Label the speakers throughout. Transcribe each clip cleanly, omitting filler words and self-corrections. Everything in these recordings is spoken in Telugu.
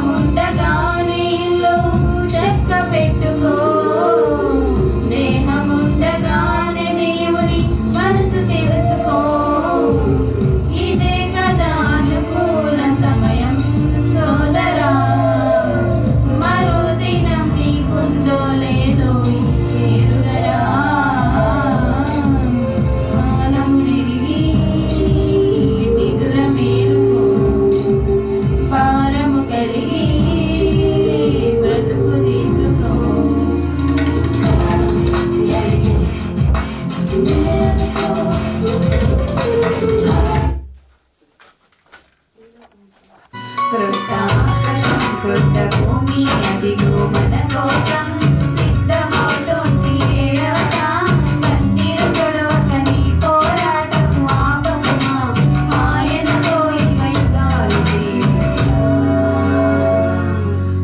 Speaker 1: దేహముండగానే ఇల్లు చక్క పెట్టుకో, దేహముండగానే దేవుని మనసు తెలుసుకో. ఇదే కదా అనుకూల సమయం సోదరా, మరో దినం నీకుందో లేదో ఎరుగరా. కాలము తిరిగి నిదుర మేలుకో, భారము కలిగి బ్రతుకు దిద్దుకో. క్రొత్త ఆకాశం క్రొత్త భూమి అదిగో మన కోసం సిద్ధమవుతోంది. ఏడవక కన్నీరు తొడవక నీ పోరాటం ఆపకుమా, ఆయనతో యుగ యుగాలు జీవించా.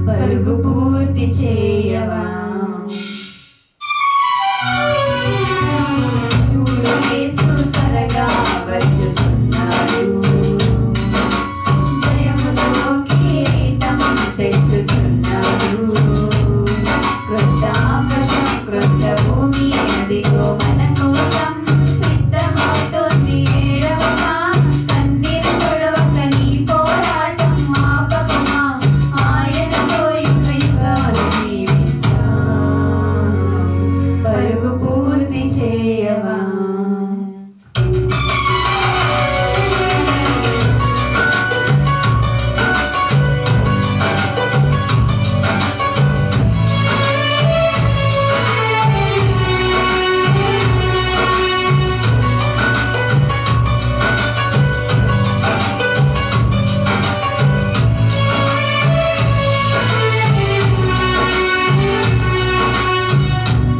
Speaker 1: పరుగు పూర్తి చేయవా, చూడు యేసు త్వరగా వచ్చుచున్నాడు, జయముతో కిరీటం తెచ్చుచున్నాడు. క్రొత్త ఆకాశం క్రొత్త భూమి అదిగో మన కోసం సిద్ధమవుతోంది. ఏడవక కన్నీరు తొడవక నీ పోరాటం ఆపకుమా, ఆయనతో యుగ యుగాలు జీవించా. పరుగు పూర్తి చేయవా.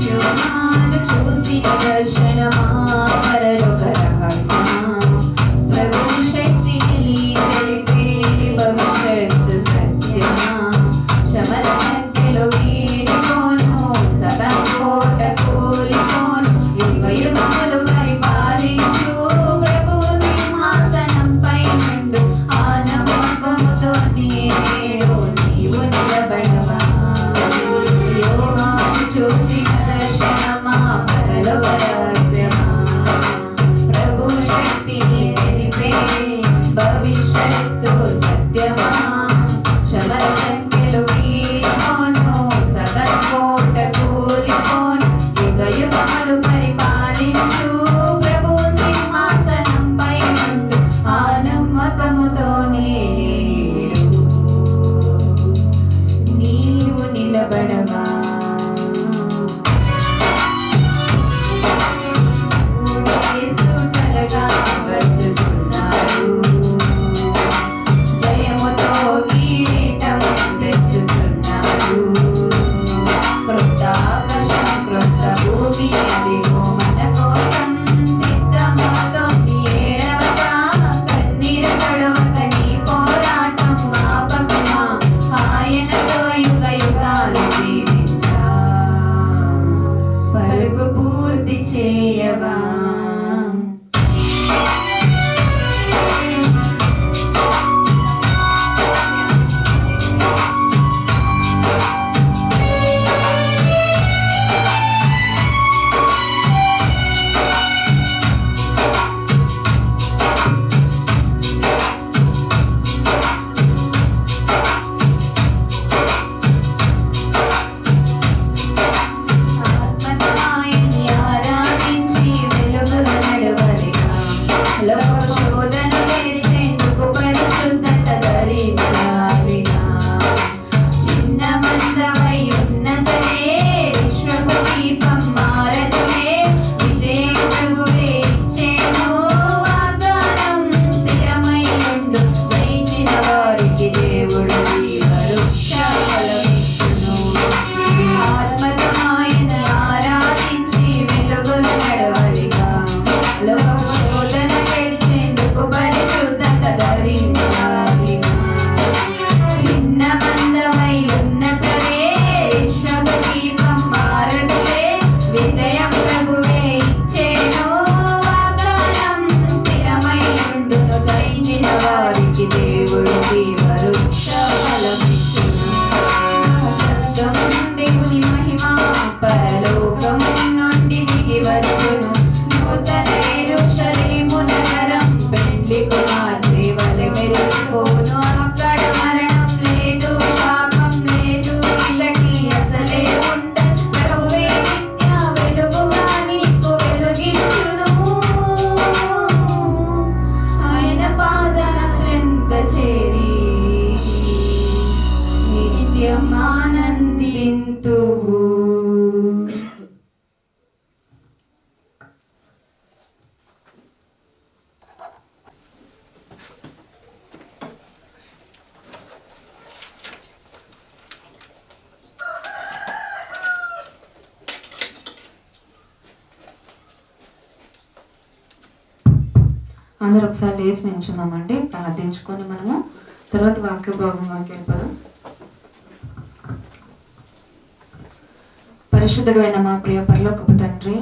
Speaker 1: యోహాను చూసిన దర్శనమా, పరలోక రహస్యమా, ప్రభువు శక్తిని తెలిపే భవిష్యత్తు సత్యమా. శమల సంఖ్యలో వీడిపోను, సదా కోట కూలిపోను, యుగ యుగములు పరిపాలించు ప్రభువు సింహాసనంపై నుండు. ఆ నమ్మకముతో నేడు నీవు నిలబడవా. యోహాను చూసిన దర్శనమా, పరలోక రహస్యమా, ప్రభు శక్తిని తెలిపే భవిష్యత్తు సత్యమా. శమల సంఖ్యలో వీడిపోను, సదా కోట కూలిపోను, యుగ యుగములు పరిపాలించు ప్రభు సింహాసనంపై నుండు. ఆ నమ్మకముతో నేడు నీవు నిలబడవా. యేసు త్వరగా వచ్చుచున్నాడు, జయముతో కిరీటం తెచ్చుచున్నాడు. క్రొత్త ఆకాశం క్రొత్త భూమి అదిగో మన కోసం సిద్ధమవుతోంది. ఏడవక కన్నీరు తొడవక నీ పోరాటం ఆపకుమా, ఆయనతో యుగ యుగాలు జీవించా. పరుగు పూర్తి చేయవా. ఆత్మతో ఆయన్ని ఆరాధించి వెలుగుల నడవలిగా, లోక శోధన తెరిచేందుకు పరిశుద్ధత ధరించాలిగా. చిన్న మందవై ఉన్న సరే విశ్వాస దీపం మారదులే, విజయ ప్రభువే ఇచ్చేను వాగ్దానం స్థిరమై ఉండు. జయించిన వారికి దేవుడు వృక్షఫలమిచ్చును. ఆత్మతో ఆయన్ని ఆరాధించి వెలుగుల నడవలిగా, లోక శోధన తెరిచేందుకు పరిశుద్ధత ధరించాలిగా. చిన్న మందమై ఉన్న సరే ఆనందింతువు. అందరూ ఒకసారి లేచి నిల్చున్నామండి, ప్రార్థించుకొని మనము తర్వాత వాక్య భాగంలోకి వెళ్ళిపోదాం. పరిశుద్ధుడు అయిన మా ప్రియ పరలోకపు తండ్రి,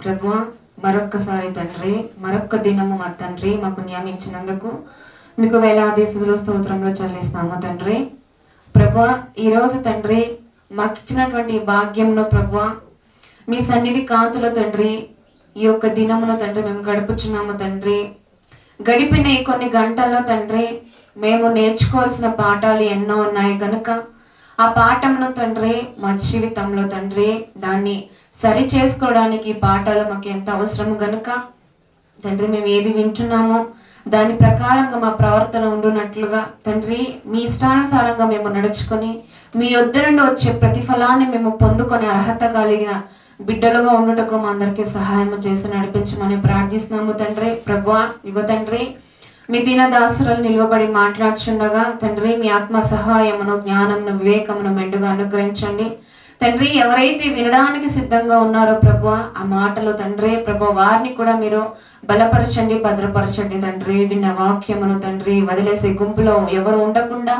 Speaker 1: ప్రభువా, మరొక్కసారి తండ్రి, మరొక్క దినము మా తండ్రి మాకు నియమించినందుకు మీకు వేలాది స్తుతులు స్తోత్రంలో చెల్లిస్తాము తండ్రి. ప్రభువా, ఈరోజు తండ్రి మాకు ఇచ్చినటువంటి భాగ్యంలో ప్రభువా, మీ సన్నిధి కాంతుల తండ్రి ఈ యొక్క దినమును తండ్రి మేము గడుపుచున్నాము తండ్రి. గడిపిన ఈ కొన్ని గంటల్లో తండ్రి మేము నేర్చుకోవాల్సిన పాఠాలు ఎన్నో ఉన్నాయి కనుక ఆ పాఠంను తండ్రి మా జీవితంలో తండ్రి దాన్ని సరి చేసుకోవడానికి ఈ పాఠాలు మాకు ఎంత అవసరము కనుక తండ్రి మేము ఏది వింటున్నామో దాని ప్రకారంగా మా ప్రవర్తన ఉండునట్లుగా తండ్రి మీ ఇష్టానుసారంగా మేము నడుచుకొని మీ యొద్ద నుండి వచ్చే ప్రతిఫలాన్ని మేము పొందుకొని అర్హత కలిగిన బిడ్డలుగా ఉండుటకు మా అందరికీ సహాయం చేసి నడిపించమని ప్రార్థిస్తున్నాము తండ్రి. ప్రభువా, ఇగో తండ్రి మీ దీనదాసురాలు నిలువబడి మాట్లాడుచుండగా తండ్రి మీ ఆత్మ సహాయమును, జ్ఞానమును, వివేకమును మెండుగా అనుగ్రహించండి తండ్రి. ఎవరైతే వినడానికి సిద్ధంగా ఉన్నారో ప్రభువా ఆ మాటలు తండ్రి ప్రభు వారిని కూడా మీరు బలపరచండి, భద్రపరచండి తండ్రి. విన్న వాక్యమును తండ్రి వదిలేసే గుంపులో ఎవరు ఉండకుండా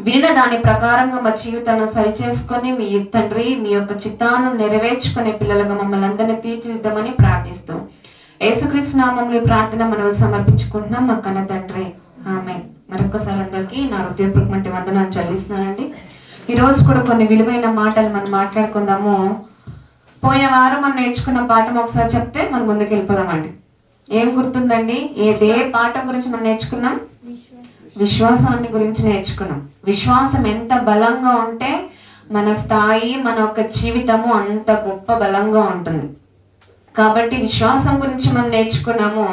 Speaker 1: విన్న దాని ప్రకారంగా మా జీవితాలను సరిచేసుకొని మీ తండ్రి మీ యొక్క చిత్తాన్ని నెరవేర్చుకునే పిల్లలుగా మమ్మల్ని అందరినీ తీర్చిదిద్దామని ప్రార్థిస్తూ యేసుక్రీస్తు నామములో ప్రార్థన మనం సమర్పించుకుంటున్నాం మా కన్న తండ్రి, ఆమేన్. మరొకసారి అందరికీ నా హృదయపూర్వకమైన వందనాలు చెల్లిస్తున్నానండి. ఈరోజు కూడా కొన్ని విలువైన మాటలు మనం మాట్లాడుకుందాము. పోయిన వారం మనం నేర్చుకున్న పాఠం ఒకసారి చెప్తే మనం ముందుకు వెళ్ళిపోదామండి. ఏం గుర్తుందండి? ఏ పాఠం గురించి మనం నేర్చుకున్నాం? విశ్వాసాన్ని గురించి నేర్చుకున్నాం. విశ్వాసం ఎంత బలంగా ఉంటే మన స్థాయి, మన యొక్క జీవితము అంత గొప్ప బలంగా ఉంటుంది. కాబట్టి విశ్వాసం గురించి మనం నేర్చుకున్నాము.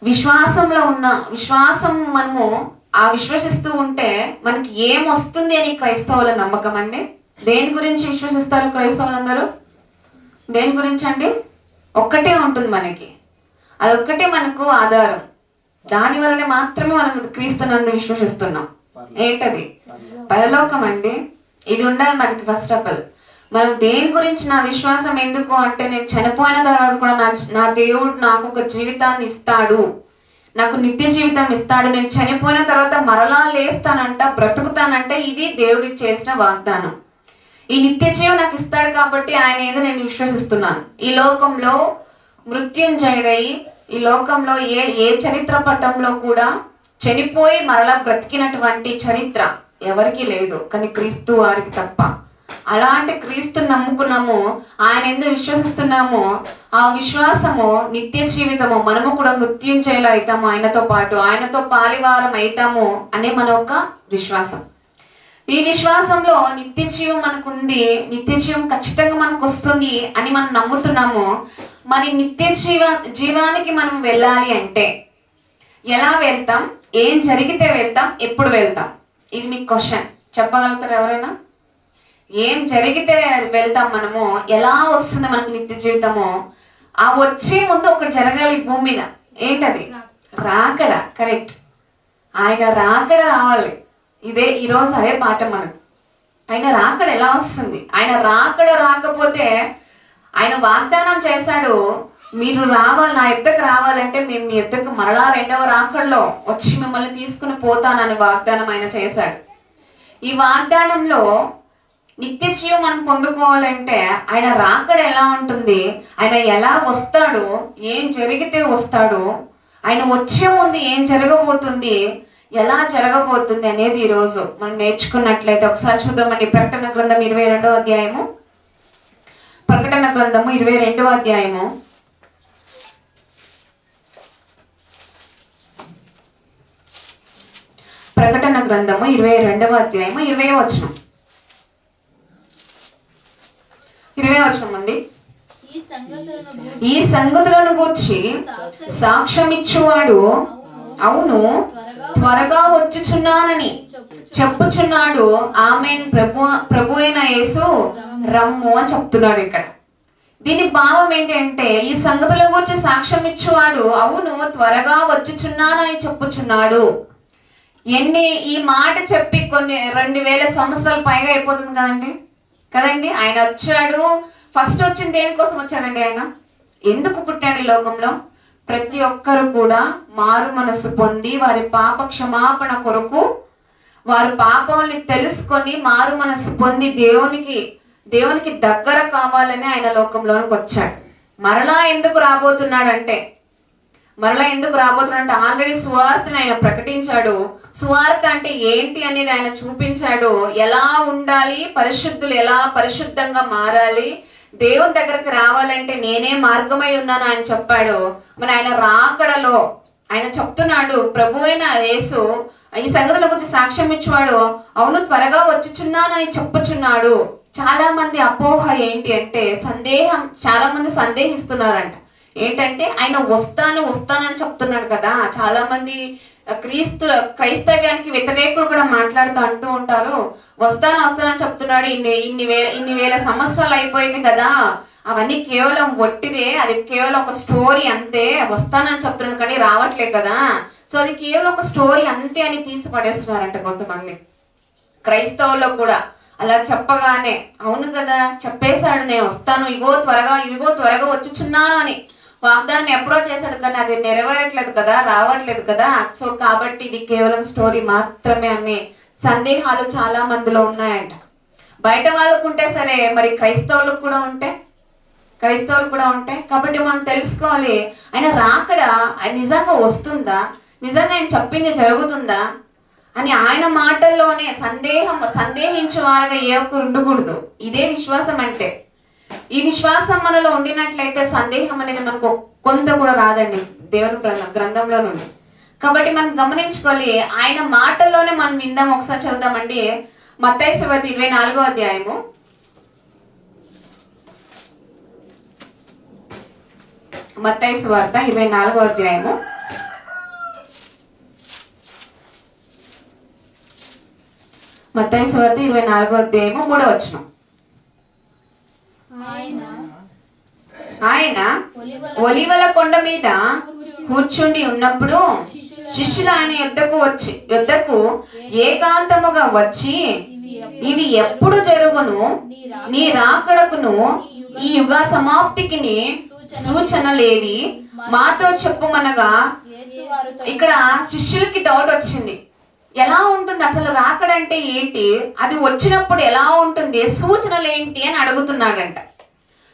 Speaker 1: విశ్వాసం మనము విశ్వసిస్తూ ఉంటే మనకి ఏం వస్తుంది అని క్రైస్తవుల నమ్మకం అండి. దేని గురించి విశ్వసిస్తారు క్రైస్తవులందరూ? దేని గురించి అండి? ఒక్కటే ఉంటుంది మనకి, అదొక్కటే మనకు ఆధారం. దాని వల్లనే మాత్రమే మనం క్రీస్తునందు విశ్వసిస్తున్నాం. ఏంటది? పరలోకం అండి. ఇది ఉండాలి మనకి. ఫస్ట్ ఆఫ్ ఆల్ మనం దేని గురించి నా విశ్వాసం ఎందుకు అంటే, నేను చనిపోయిన తర్వాత కూడా నా దేవుడు నాకు ఒక జీవితాన్ని ఇస్తాడు, నాకు నిత్య జీవితం ఇస్తాడు, నేను చనిపోయిన తర్వాత మరలా లేస్తానంట, బ్రతుకుతానంటే ఇది దేవుడికి చేసిన వాగ్దానం. ఈ నిత్య జీవం నాకు ఇస్తాడు కాబట్టి ఆయన ఏదో నేను విశ్వసిస్తున్నాను. ఈ లోకంలో మృత్యుంజయుడై ఈ లోకంలో ఏ చరిత్ర పటంలో కూడా చనిపోయి మరలా బ్రతికినటువంటి చరిత్ర ఎవరికి లేదు, కానీ క్రీస్తు వారికి తప్ప. అలాంటి క్రీస్తుని నమ్ముకున్నాము, ఆయన ఎందుకు విశ్వసిస్తున్నాము, ఆ విశ్వాసము నిత్య జీవితము, మనము కూడా మృత్యుంజయులు అవుతాము, ఆయనతో పాలివారం అవుతాము అనే మన ఒక విశ్వాసం. ఈ విశ్వాసంలో నిత్య జీవం మనకు ఉంది, నిత్య జీవం ఖచ్చితంగా మనకు వస్తుంది అని మనం నమ్ముతున్నాము. మరి నిత్య జీవానికి మనం వెళ్ళాలి అంటే ఎలా వెళ్తాం, ఏం జరిగితే వెళ్తాం, ఎప్పుడు వెళ్తాం? ఇది మీకు క్వశ్చన్. చెప్పగలుగుతారు ఎవరైనా? ఏం జరిగితే వెళ్తాం మనము, ఎలా వస్తుంది మనకు నిత్య జీవితము? ఆ వచ్చే ముందు ఒకటి జరగాలి భూమి మీద. ఏంటది? రాకడ. కరెక్ట్. ఆయన రాకడ రావాలి. ఈరోజు అదే పాఠం మనకు. ఆయన రాకడ ఎలా వస్తుంది? ఆయన రాకడ రాకపోతే, ఆయన వాగ్దానం చేశాడు, మీరు రావాలి, నా ఎద్దకు రావాలంటే మేము మీ ఎద్దకు మరలా రెండవ రాకడలో వచ్చి మిమ్మల్ని తీసుకుని పోతానని వాగ్దానం ఆయన చేశాడు. ఈ వాగ్దానంలో నిత్య జీవం మనం పొందుకోవాలంటే ఆయన రాకడ ఎలా ఉంటుంది, ఆయన ఎలా వస్తాడు, ఏం జరిగితే వస్తాడు, ఆయన వచ్చే ముందు ఏం జరగబోతుంది, ఎలా జరగబోతుంది అనేది ఈరోజు మనం నేర్చుకున్నట్లయితే ఒకసారి చూద్దామండి. ప్రకటన గ్రంథం 22వ అధ్యాయము. ప్రకటన గ్రంథము 22వ అధ్యాయము. ప్రకటన గ్రంథము 22వ అధ్యాయము 20వ వచనం. 20వ వచనం అండి. ఈ సంగతులను గూర్చి సాక్ష్యం ఇచ్చువాడు అవును త్వరగా వచ్చుచున్నానని చెప్పుచున్నాడు. ఆమేన్. ప్రభు అయిన యేసు రమ్ము అని చెప్తున్నాడు ఇక్కడ. దీని భావం ఏంటంటే ఈ సంగతుల గురించి సాక్ష్యం ఇచ్చేవాడు అవును త్వరగా వచ్చుచున్నానని చెప్పుచున్నాడు. ఈ మాట చెప్పి కొన్ని 2000 సంవత్సరాలు పైగా అయిపోతుంది కదండి. ఆయన వచ్చాడు. ఫస్ట్ వచ్చింది దేనికోసం వచ్చాడండి? ఆయన ఎందుకు పుట్టాడు ఈ లోకంలో? ప్రతి ఒక్కరు కూడా మారు మనసు పొంది వారి పాప క్షమాపణ కొరకు, వారి పాపాలని తెలుసుకొని మారు మనసు పొంది దేవునికి దగ్గర కావాలని ఆయన లోకంలోనికి వచ్చాడు. మరలా ఎందుకు రాబోతున్నాడంటే ఆల్రెడీ సువార్తను ఆయన ప్రకటించాడు. సువార్త అంటే ఏంటి అనేది ఆయన చూపించాడు. ఎలా ఉండాలి, పరిశుద్ధులు ఎలా పరిశుద్ధంగా మారాలి, దేవుని దగ్గరకు రావాలంటే నేనే మార్గమై ఉన్నాను ఆయన చెప్పాడు. మరి ఆయన రాకడలో ఆయన చెప్తున్నాడు, ప్రభు అయిన యేసు ఈ సంగతుల గురించి సాక్ష్యం ఇచ్చేవాడు అవును త్వరగా వచ్చుచున్నానని చెప్పుచున్నాడు. చాలా మంది అపోహ ఏంటి అంటే చాలా మంది సందేహిస్తున్నారంట. ఏంటంటే ఆయన వస్తానని చెప్తున్నాడు కదా. చాలా మంది క్రైస్తవ్యానికి వ్యతిరేకులు కూడా అంటూ ఉంటారు, వస్తానని చెప్తున్నాడు, ఇన్ని వేల సంవత్సరాలు అయిపోయింది కదా, అవన్నీ కేవలం ఒట్టిదే, అది కేవలం ఒక స్టోరీ అంతే, వస్తానని చెప్తున్నాడు కానీ రావట్లేదు కదా, సో అది కేవలం ఒక స్టోరీ అంతే అని తీసి పడేస్తున్నారంట కొంతమంది. క్రైస్తవుల్లో కూడా అలా చెప్పగానే అవును కదా చెప్పేశాడు, నేను వస్తాను, ఇదిగో త్వరగా వచ్చుచున్నాను అని వాగ్దానం ఎప్పుడో చేశాడు కానీ అది నెరవేరట్లేదు కదా, రావట్లేదు కదా, సో కాబట్టి ఇది కేవలం స్టోరీ మాత్రమే అనే సందేహాలు చాలా మందిలో ఉన్నాయంట. బయట వాళ్ళకు ఉంటే సరే, మరి క్రైస్తవులకు కూడా ఉంటే కాబట్టి మనం తెలుసుకోవాలి ఆయన రాకడ ఆయన నిజంగా వస్తుందా, నిజంగా ఆయన చెప్పింది జరుగుతుందా అని ఆయన మాటల్లోనే సందేహించే వారుగా ఏ ఒక్కరు ఉండకూడదు. ఇదే విశ్వాసం అంటే. ఈ విశ్వాసం మనలో ఉండినట్లయితే సందేహం అనేది మనకు కొంత కూడా రాదండి దేవుని గ్రంథంలో నుండి. కాబట్టి మనం గమనించుకోవాలి, ఆయన మాటల్లోనే మనం విందాం. ఒకసారి చదువుదామండి. మత్తయి సువార్త 24వ అధ్యాయము. మత్తయి సువార్త 24వ అధ్యాయము. మత్తయి సువార్త 24వ అధ్యాయము 3వ వచనం. ఆయన ఒలీవల కొండ మీద కూర్చుండి ఉన్నప్పుడు శిష్యులు ఆయన యొద్దకు ఏకాంతముగా వచ్చి, ఇవి ఎప్పుడు జరుగును, నీ రాకడకును ఈ యుగ సమాప్తికి సూచనలేవి మాతో చెప్పుమనగా. ఇక్కడ శిష్యులకి డౌట్ వచ్చింది, ఎలా ఉంటుంది అసలు రాకడంటే ఏంటి, అది వచ్చినప్పుడు ఎలా ఉంటుంది, సూచనలు ఏంటి అని అడుగుతున్నాడంట.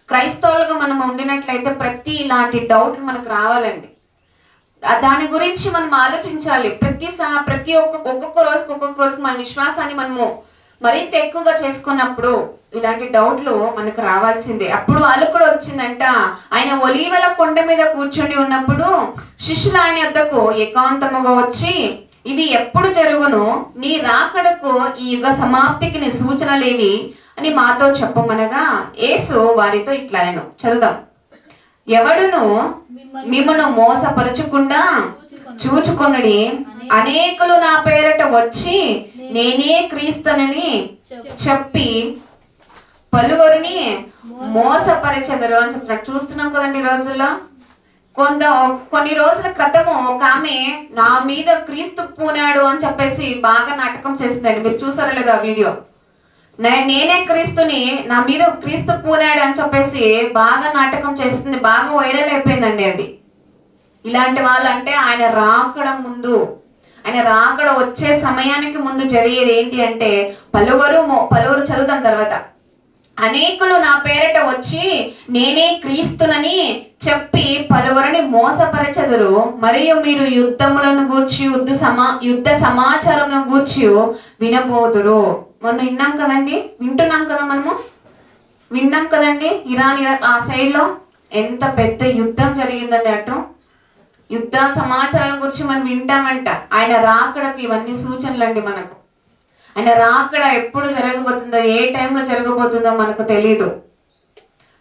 Speaker 1: క్రైస్తవులుగా మనం ఉండినట్లయితే ప్రతి డౌట్లు మనకు రావాలండి. దాని గురించి మనం ఆలోచించాలి. ఒక్కొక్క రోజుకి మన విశ్వాసాన్ని మనము మరింత ఎక్కువగా చేసుకున్నప్పుడు ఇలాంటి డౌట్లు మనకు రావాల్సిందే. అప్పుడు వాళ్ళు కూడా వచ్చిందంట, ఆయన ఒలీవల కొండ మీద కూర్చొని ఉన్నప్పుడు శిష్యులు ఆయన యొద్దకు ఏకాంతముగా వచ్చి, ఇవి ఎప్పుడు జరుగును, నీ రాకడకు ఈ యుగ సమాప్తికి నీ సూచనలేవి అని మాతో చెప్పమనగా. యేసు వారితో ఇట్లా ఆయన చదువుదాం. ఎవడును మిమ్మను మోసపరచకుండా చూచుకొనుడి. అనేకులు నా పేరట వచ్చి నేనే క్రీస్తునని చెప్పి పలువురిని మోసపరిచెదరు అని చెప్తున్నాడు. చూస్తున్నాం కదండి ఈ రోజుల్లో. కొన్ని రోజుల క్రితము ఒక ఆమె నా మీద క్రీస్తు పూనాడు అని చెప్పేసి బాగా నాటకం చేసిందండి. మీరు చూసారా లేదా వీడియో? నేనే క్రీస్తుని, నా మీద క్రీస్తు పూనాడు అని చెప్పేసి బాగా నాటకం చేస్తుంది, బాగా వైరల్ అయిపోయిందండి అది. ఇలాంటి వాళ్ళు అంటే ఆయన రాకడ వచ్చే సమయానికి ముందు జరిగేది ఏంటి అంటే పలువురు చదువుదాం తర్వాత. అనేకులు నా పేరట వచ్చి నేనే క్రీస్తునని చెప్పి పలువురిని మోసపరచెదరు. మరియు మీరు యుద్ధములను గూర్చి యుద్ధ సమాచారములను గూర్చి వినబోదురు. మనం వింటున్నాం కదా, విన్నాం కదండి. ఇరాన్ ఆ సైడ్ లో ఎంత పెద్ద యుద్ధం జరిగిందండి. అటు యుద్ధ సమాచారాల గురించి మనం వింటామంట. ఆయన రాకడకు ఇవన్నీ సూచనలు అండి. మనకు ఆయన రాకడ ఎప్పుడు జరగబోతుందో, ఏ టైంలో జరగబోతుందో మనకు తెలీదు.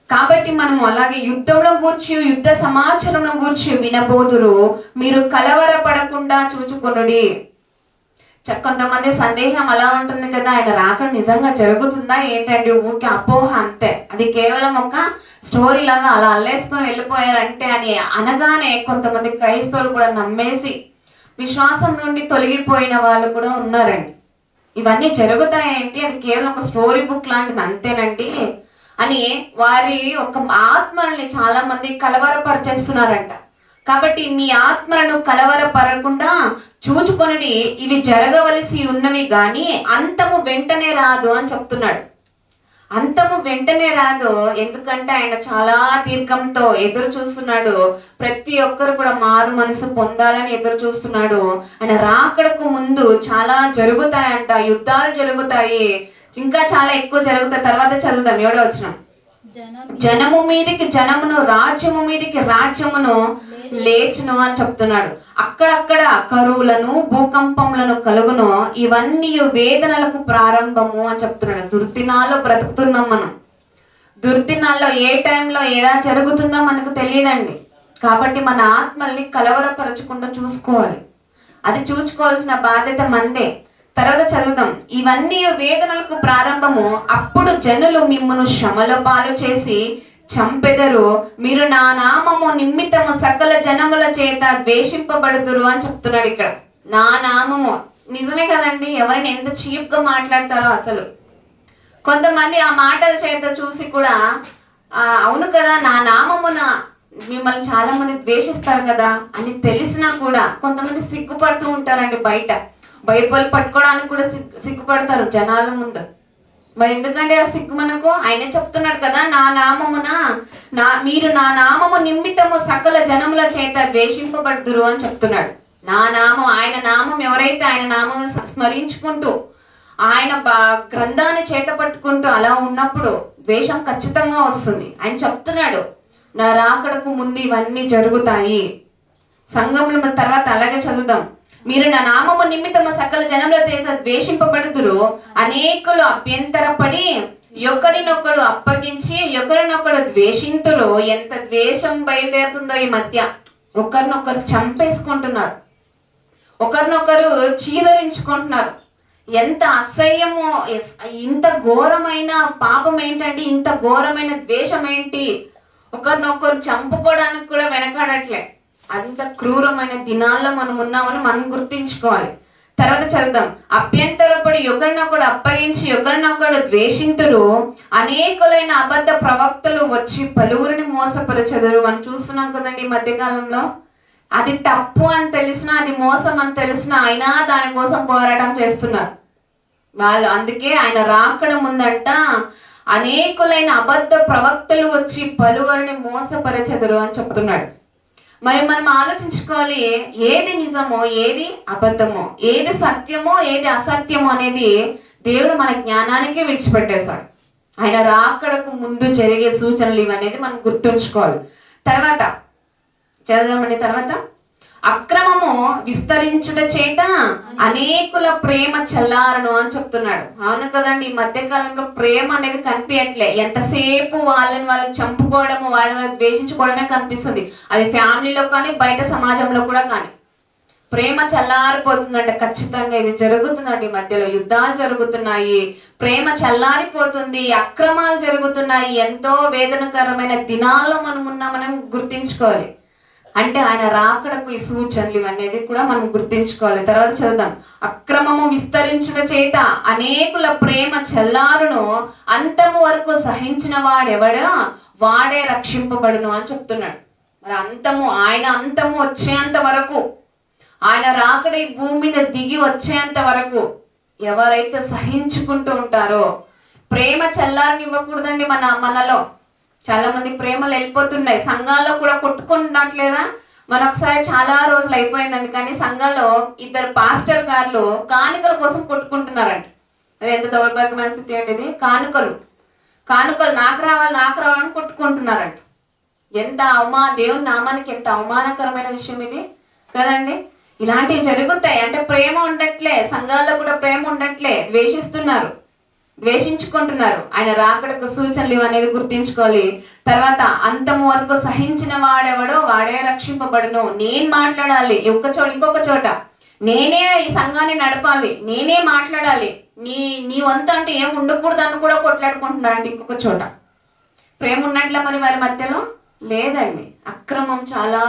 Speaker 1: కాబట్టి మనం అలాగే యుద్ధంలో గూర్చి యుద్ధ సమాచారంలో గూర్చి వినబోదురు, మీరు కలవరపడకుండా చూచుకొనుడి. కొంతమంది సందేహం అలా ఉంటుంది కదా, ఆయన రాకడ నిజంగా జరుగుతుందా ఏంటండి, ఊరికి అపోహ అంతే, అది కేవలం ఒక స్టోరీ లాగా అలా అల్లేసుకొని వెళ్ళిపోయారంటే అని అనగానే కొంతమంది క్రైస్తవులు కూడా నమ్మేసి విశ్వాసం నుండి తొలగిపోయిన వాళ్ళు కూడా ఉన్నారండి. ఇవన్నీ జరుగుతాయేంటి, అది కేవలం ఒక స్టోరీ బుక్ లాంటిది అంతేనండి అని వారి ఒక ఆత్మల్ని చాలా మంది కలవరపరిచేస్తున్నారంట. కాబట్టి మీ ఆత్మలను కలవరపరకుండా చూచుకొనిడి, ఇవి జరగవలసి ఉన్నవి గాని అంతము వెంటనే రాదు అని చెప్తున్నాడు. అంతము వెంటనే రాదు, ఎందుకంటే ఆయన చాలా దీర్ఘంతో ఎదురు చూస్తున్నాడు. ప్రతి ఒక్కరు కూడా మారు మనసు పొందాలని ఎదురు చూస్తున్నాడు. ఆయన రాకడకు ముందు చాలా జరుగుతాయంట, యుద్ధాలు జరుగుతాయి, ఇంకా చాలా ఎక్కువ జరుగుతాయి. తర్వాత చదువుదాం 7వ వచనం. జనము మీదికి జనమును, రాజ్యము మీదికి రాజ్యమును లేచును అని చెప్తున్నాడు. అక్కడక్కడ కరువులను భూకంపములను కలుగును, ఇవన్నీ వేదనలకు ప్రారంభము అని చెప్తున్నాడు. దుర్దినాల్లో బ్రతుకుతున్నాం మనం. దుర్దినాల్లో ఏ టైంలో ఎలా జరుగుతుందో మనకు తెలియదండి. కాబట్టి మన ఆత్మల్ని కలవరపరచకుండా చూసుకోవాలి, అది చూసుకోవాల్సిన బాధ్యత మందే. తర్వాత చదువుదాం. ఇవన్నీ వేదనలకు ప్రారంభము, అప్పుడు జనులు మిమ్మును శ్రమల పాలు చేసి చంపెదరు, మీరు నా నామము నిమిత్తము సకల జనముల చేత ద్వేషింపబడుదురు అని చెప్తున్నాడు ఇక్కడ. నా నామము నిజమే కదండి, ఎవరైనా ఎంత చీప్ గా మాట్లాడతారో అసలు. కొంతమంది ఆ మాటల చేత చూసి కూడా అవును కదా, నా నామమున మిమ్మల్ని చాలా మంది ద్వేషిస్తారు కదా అని తెలిసినా కూడా కొంతమంది సిగ్గుపడుతూ ఉంటారండి. బయట బైబిల్ పట్టుకోవడానికి కూడా సిగ్గుపడతారు జనాల ముందు. మరి ఎందుకంటే ఆ సిగ్గు మనకు? ఆయనే చెప్తున్నాడు కదా, నా నామమున మీరు నా నామము నిమిత్తము సకల జనముల చేత ద్వేషింపబడుదురు అని చెప్తున్నాడు. నా నామం, ఆయన నామం, ఎవరైతే ఆయన నామం స్మరించుకుంటూ ఆయన గ్రంథాన్ని చేత పట్టుకుంటూ అలా ఉన్నప్పుడు ద్వేషం ఖచ్చితంగా వస్తుంది. ఆయన చెప్తున్నాడు, నా రాకడకు ముందు ఇవన్నీ జరుగుతాయి. సంఘముల తర్వాత అలాగే చదువుదాం. మీరు నా నామము నిమిత్తము సకల జనముల చేత ద్వేషింపబడుదురు, అనేకులు అభ్యంతరపడి ఒకరినొకడు అప్పగించి ఒకరినొకడు ద్వేషింతురు. ఎంత ద్వేషం బయలుదేరుతుందో ఈ మధ్య. ఒకరినొకరు చంపేసుకుంటున్నారు, ఒకరినొకరు చీదరించుకుంటున్నారు. ఎంత అసహ్యమో! ఇంత ఘోరమైన పాపం ఏంటండి, ఇంత ఘోరమైన ద్వేషం ఏంటి? ఒకరినొకరు చంపుకోవడానికి కూడా వెనకాడట్లే. అంత క్రూరమైన దినాల్లో మనం ఉన్నామని మనం గుర్తించుకోవాలి. తర్వాత చదువుదాం. అభ్యంతరపడి ఒకరినొకడు అప్పగించి ఒకరినొకడు ద్వేషింతురు, అనేకులైన అబద్ధ ప్రవక్తలు వచ్చి పలువురిని మోసపరచెదరు అని చూస్తున్నాం కదండి ఈ మధ్యకాలంలో. అది తప్పు అని తెలిసినా, అది మోసం అని తెలిసినా అయినా దానికోసం పోరాటం చేస్తున్నారు వాళ్ళు. అందుకే ఆయన రాకడ ముందంట అనేకులైన అబద్ధ ప్రవక్తలు వచ్చి పలువురిని మోసపరచెదరు అని చెప్తున్నాడు. మరి మనం ఆలోచించుకోవాలి, ఏది నిజమో ఏది అబద్ధమో, ఏది సత్యమో ఏది అసత్యమో అనేది దేవుడు మన జ్ఞానానికే విడిచిపెట్టేశాడు. ఆయన రాకడకు ముందు జరిగే సూచనలు ఇవనేది మనం గుర్తుంచుకోవాలి. తర్వాత చదవమని. తర్వాత అక్రమము విస్తరించుట చేత అనేకుల ప్రేమ చల్లారను అని చెప్తున్నాడు. అవును కదండి, ఈ మధ్యకాలంలో ప్రేమ అనేది కనిపించట్లే. ఎంతసేపు వాళ్ళని చంపుకోవడము, వాళ్ళని ద్వేషించుకోవడమే కనిపిస్తుంది. అది ఫ్యామిలీలో కానీ బయట సమాజంలో కూడా కానీ. ప్రేమ చల్లారిపోతుందంటే ఖచ్చితంగా ఇది జరుగుతుందండి. మధ్యలో యుద్ధాలు జరుగుతున్నాయి, ప్రేమ చల్లారిపోతుంది, అక్రమాలు జరుగుతున్నాయి. ఎంతో వేదనకరమైన దినాల్లో మనం ఉన్నామని గుర్తించుకోవాలి. అంటే ఆయన రాకడకు ఈ సూచనలు ఇవన్నీ కూడా మనం గుర్తించుకోవాలి. తర్వాత చదువుదాం. అక్రమము విస్తరించుట చేత అనేకుల ప్రేమ చల్లారును, అంతము వరకు సహించిన వాడెవడా వాడే రక్షింపబడును అని చెప్తున్నాడు. మరి ఆయన అంతము వచ్చేంత వరకు, ఆయన రాకడ ఈ భూమి మీద దిగి వచ్చేంత వరకు ఎవరైతే సహించుకుంటూ ఉంటారో, ప్రేమ చల్లారనివ్వకూడదండి. మనలో చాలా మంది ప్రేమలు వెళ్ళిపోతున్నాయి. సంఘాల్లో కూడా కొట్టుకుంటున్నట్లేదా? ఒకసారి చాలా రోజులు అయిపోయిందండి, కానీ సంఘంలో ఇద్దరు పాస్టర్ గారు కానుకల కోసం కొట్టుకుంటున్నారంట. అది ఎంత దౌర్భాగ్యమైన స్థితి అండి ఇది. కానుకలు నాకు రావాలని కొట్టుకుంటున్నారంట. ఎంత దేవుని నామానికి ఎంత అవమానకరమైన విషయం ఇది కదండి. ఇలాంటివి జరుగుతాయి. అంటే ప్రేమ ఉండట్లే, సంఘాల్లో కూడా ప్రేమ ఉండట్లే, ద్వేషిస్తున్నారు. ద్వేషించుకుంటున్నారు. ఆయన రాకడకు సూచనలు ఇవనేది గుర్తించుకోవాలి. తర్వాత అంతము వరకు సహించిన వాడెవడో వాడే రక్షింపబడును. నేను మాట్లాడాలి ఇంకొక చోట, నేనే ఈ సంఘాన్ని నడపాలి, నేనే మాట్లాడాలి, నీ వంత అంటే ఏం ఉండకూడదు అని కూడా కొట్లాడుకుంటున్నారంటే ఇంకొక చోట. ప్రేమ ఉన్నట్ల మరి వారి మధ్యలో లేదండి. అక్రమం చాలా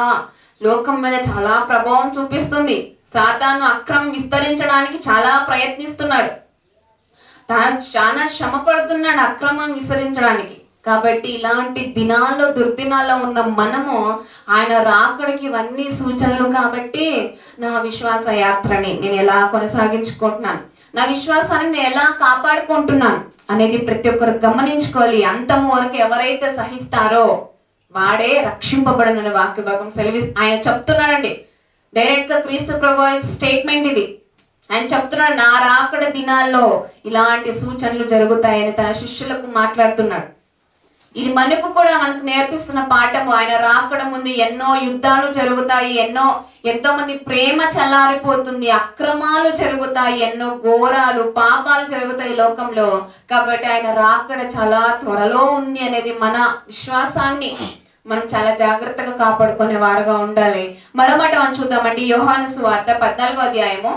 Speaker 1: లోకం మీద చాలా ప్రభావం చూపిస్తుంది. సాతాను అక్రమం విస్తరించడానికి చాలా ప్రయత్నిస్తున్నాడు, చాలా శ్రమ పడుతున్నాడు అక్రమం విస్తరించడానికి. కాబట్టి ఇలాంటి దినాల్లో దుర్దినాల్లో ఉన్న మనము ఆయన రాకడికి ఇవన్నీ సూచనలు. కాబట్టి నా విశ్వాస యాత్రని నేను ఎలా కొనసాగించుకుంటున్నాను, నా విశ్వాసాన్ని నేను ఎలా కాపాడుకుంటున్నాను అనేది ప్రతి ఒక్కరు గమనించుకోవాలి. అంతము వరకు ఎవరైతే సహిస్తారో వాడే రక్షింపబడనని వాక్య భాగం ఆయన చెప్తున్నాడండి. డైరెక్ట్ గా క్రీస్తు ప్రభువు స్టేట్మెంట్ ఇది. ఆయన చెప్తున్నాడు, నా రాకడ దినాల్లో ఇలాంటి సూచనలు జరుగుతాయని తన శిష్యులకు మాట్లాడుతున్నాడు. ఇది మనకు నేర్పిస్తున్న పాఠము. ఆయన రాకడ ముందు ఎన్నో యుద్ధాలు జరుగుతాయి, ఎంతో మంది ప్రేమ చల్లారిపోతుంది, అక్రమాలు జరుగుతాయి, ఎన్నో ఘోరాలు పాపాలు జరుగుతాయి లోకంలో. కాబట్టి ఆయన రాకడ చాలా త్వరలో ఉంది అనేది మన విశ్వాసాన్ని మనం చాలా జాగ్రత్తగా కాపాడుకునే వారుగా ఉండాలి. మరో మాట మనం చూద్దామండి. యోహాను సువార్త 14వ అధ్యాయము.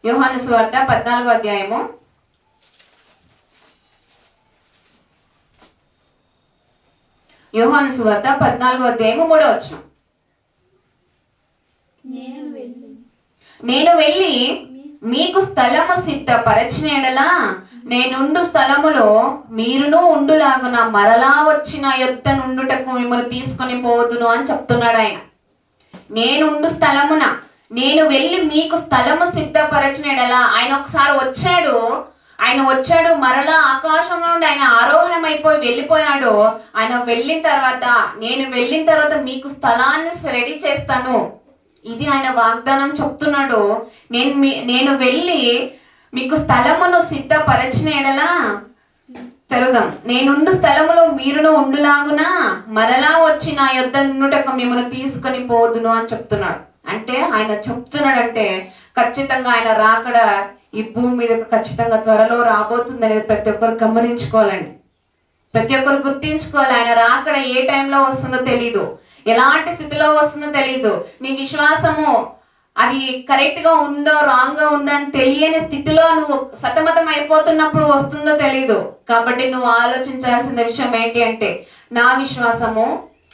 Speaker 1: యోహాను సువార్త 14వ అధ్యాయము 3వ వచనం. నేను వెళ్ళి మీకు స్థలము సిద్ధపరచిన యెడల నేనుండు స్థలములో మీరును ఉండులాగున మరలా వచ్చిన యొద్ద నుండుటకు మిమ్మల్ని తీసుకొని పోదును అని చెప్తున్నాడు ఆయన. నేనుండు స్థలమున నేను వెళ్ళి మీకు స్థలము సిద్ధపరచిన యెడల ఆయన ఒకసారి వచ్చాడు మరలా ఆకాశం నుండి ఆయన ఆరోహణం అయిపోయి వెళ్ళిపోయాడు. ఆయన నేను వెళ్ళిన తర్వాత మీకు స్థలాన్ని రెడీ చేస్తాను. ఇది ఆయన వాగ్దానం చెప్తున్నాడు. నేను వెళ్ళి మీకు స్థలమును సిద్ధపరచిన యెడల చదువుదాం. నేనుండు స్థలములో మీరును ఉండులాగున మరలా వచ్చి నా యొద్ద నుండుటకు మిమ్మల్ని తీసుకొని పోదును అని చెప్తున్నాడు. అంటే ఆయన చెప్తున్నాడంటే ఖచ్చితంగా ఆయన రాకడ ఈ భూమి మీదకు ఖచ్చితంగా త్వరలో రాబోతుంది అనేది ప్రతి ఒక్కరు గమనించుకోవాలండి, ప్రతి ఒక్కరు గుర్తించుకోవాలి. ఆయన రాకడ ఏ టైంలో వస్తుందో తెలీదు, ఎలాంటి స్థితిలో వస్తుందో తెలీదు. నీ విశ్వాసము అది కరెక్ట్ గా ఉందో రాంగ్ గా ఉందో అని తెలియని స్థితిలో నువ్వు సతమతం అయిపోతున్నప్పుడు వస్తుందో తెలీదు. కాబట్టి నువ్వు ఆలోచించాల్సిన విషయం ఏంటి అంటే, నా విశ్వాసము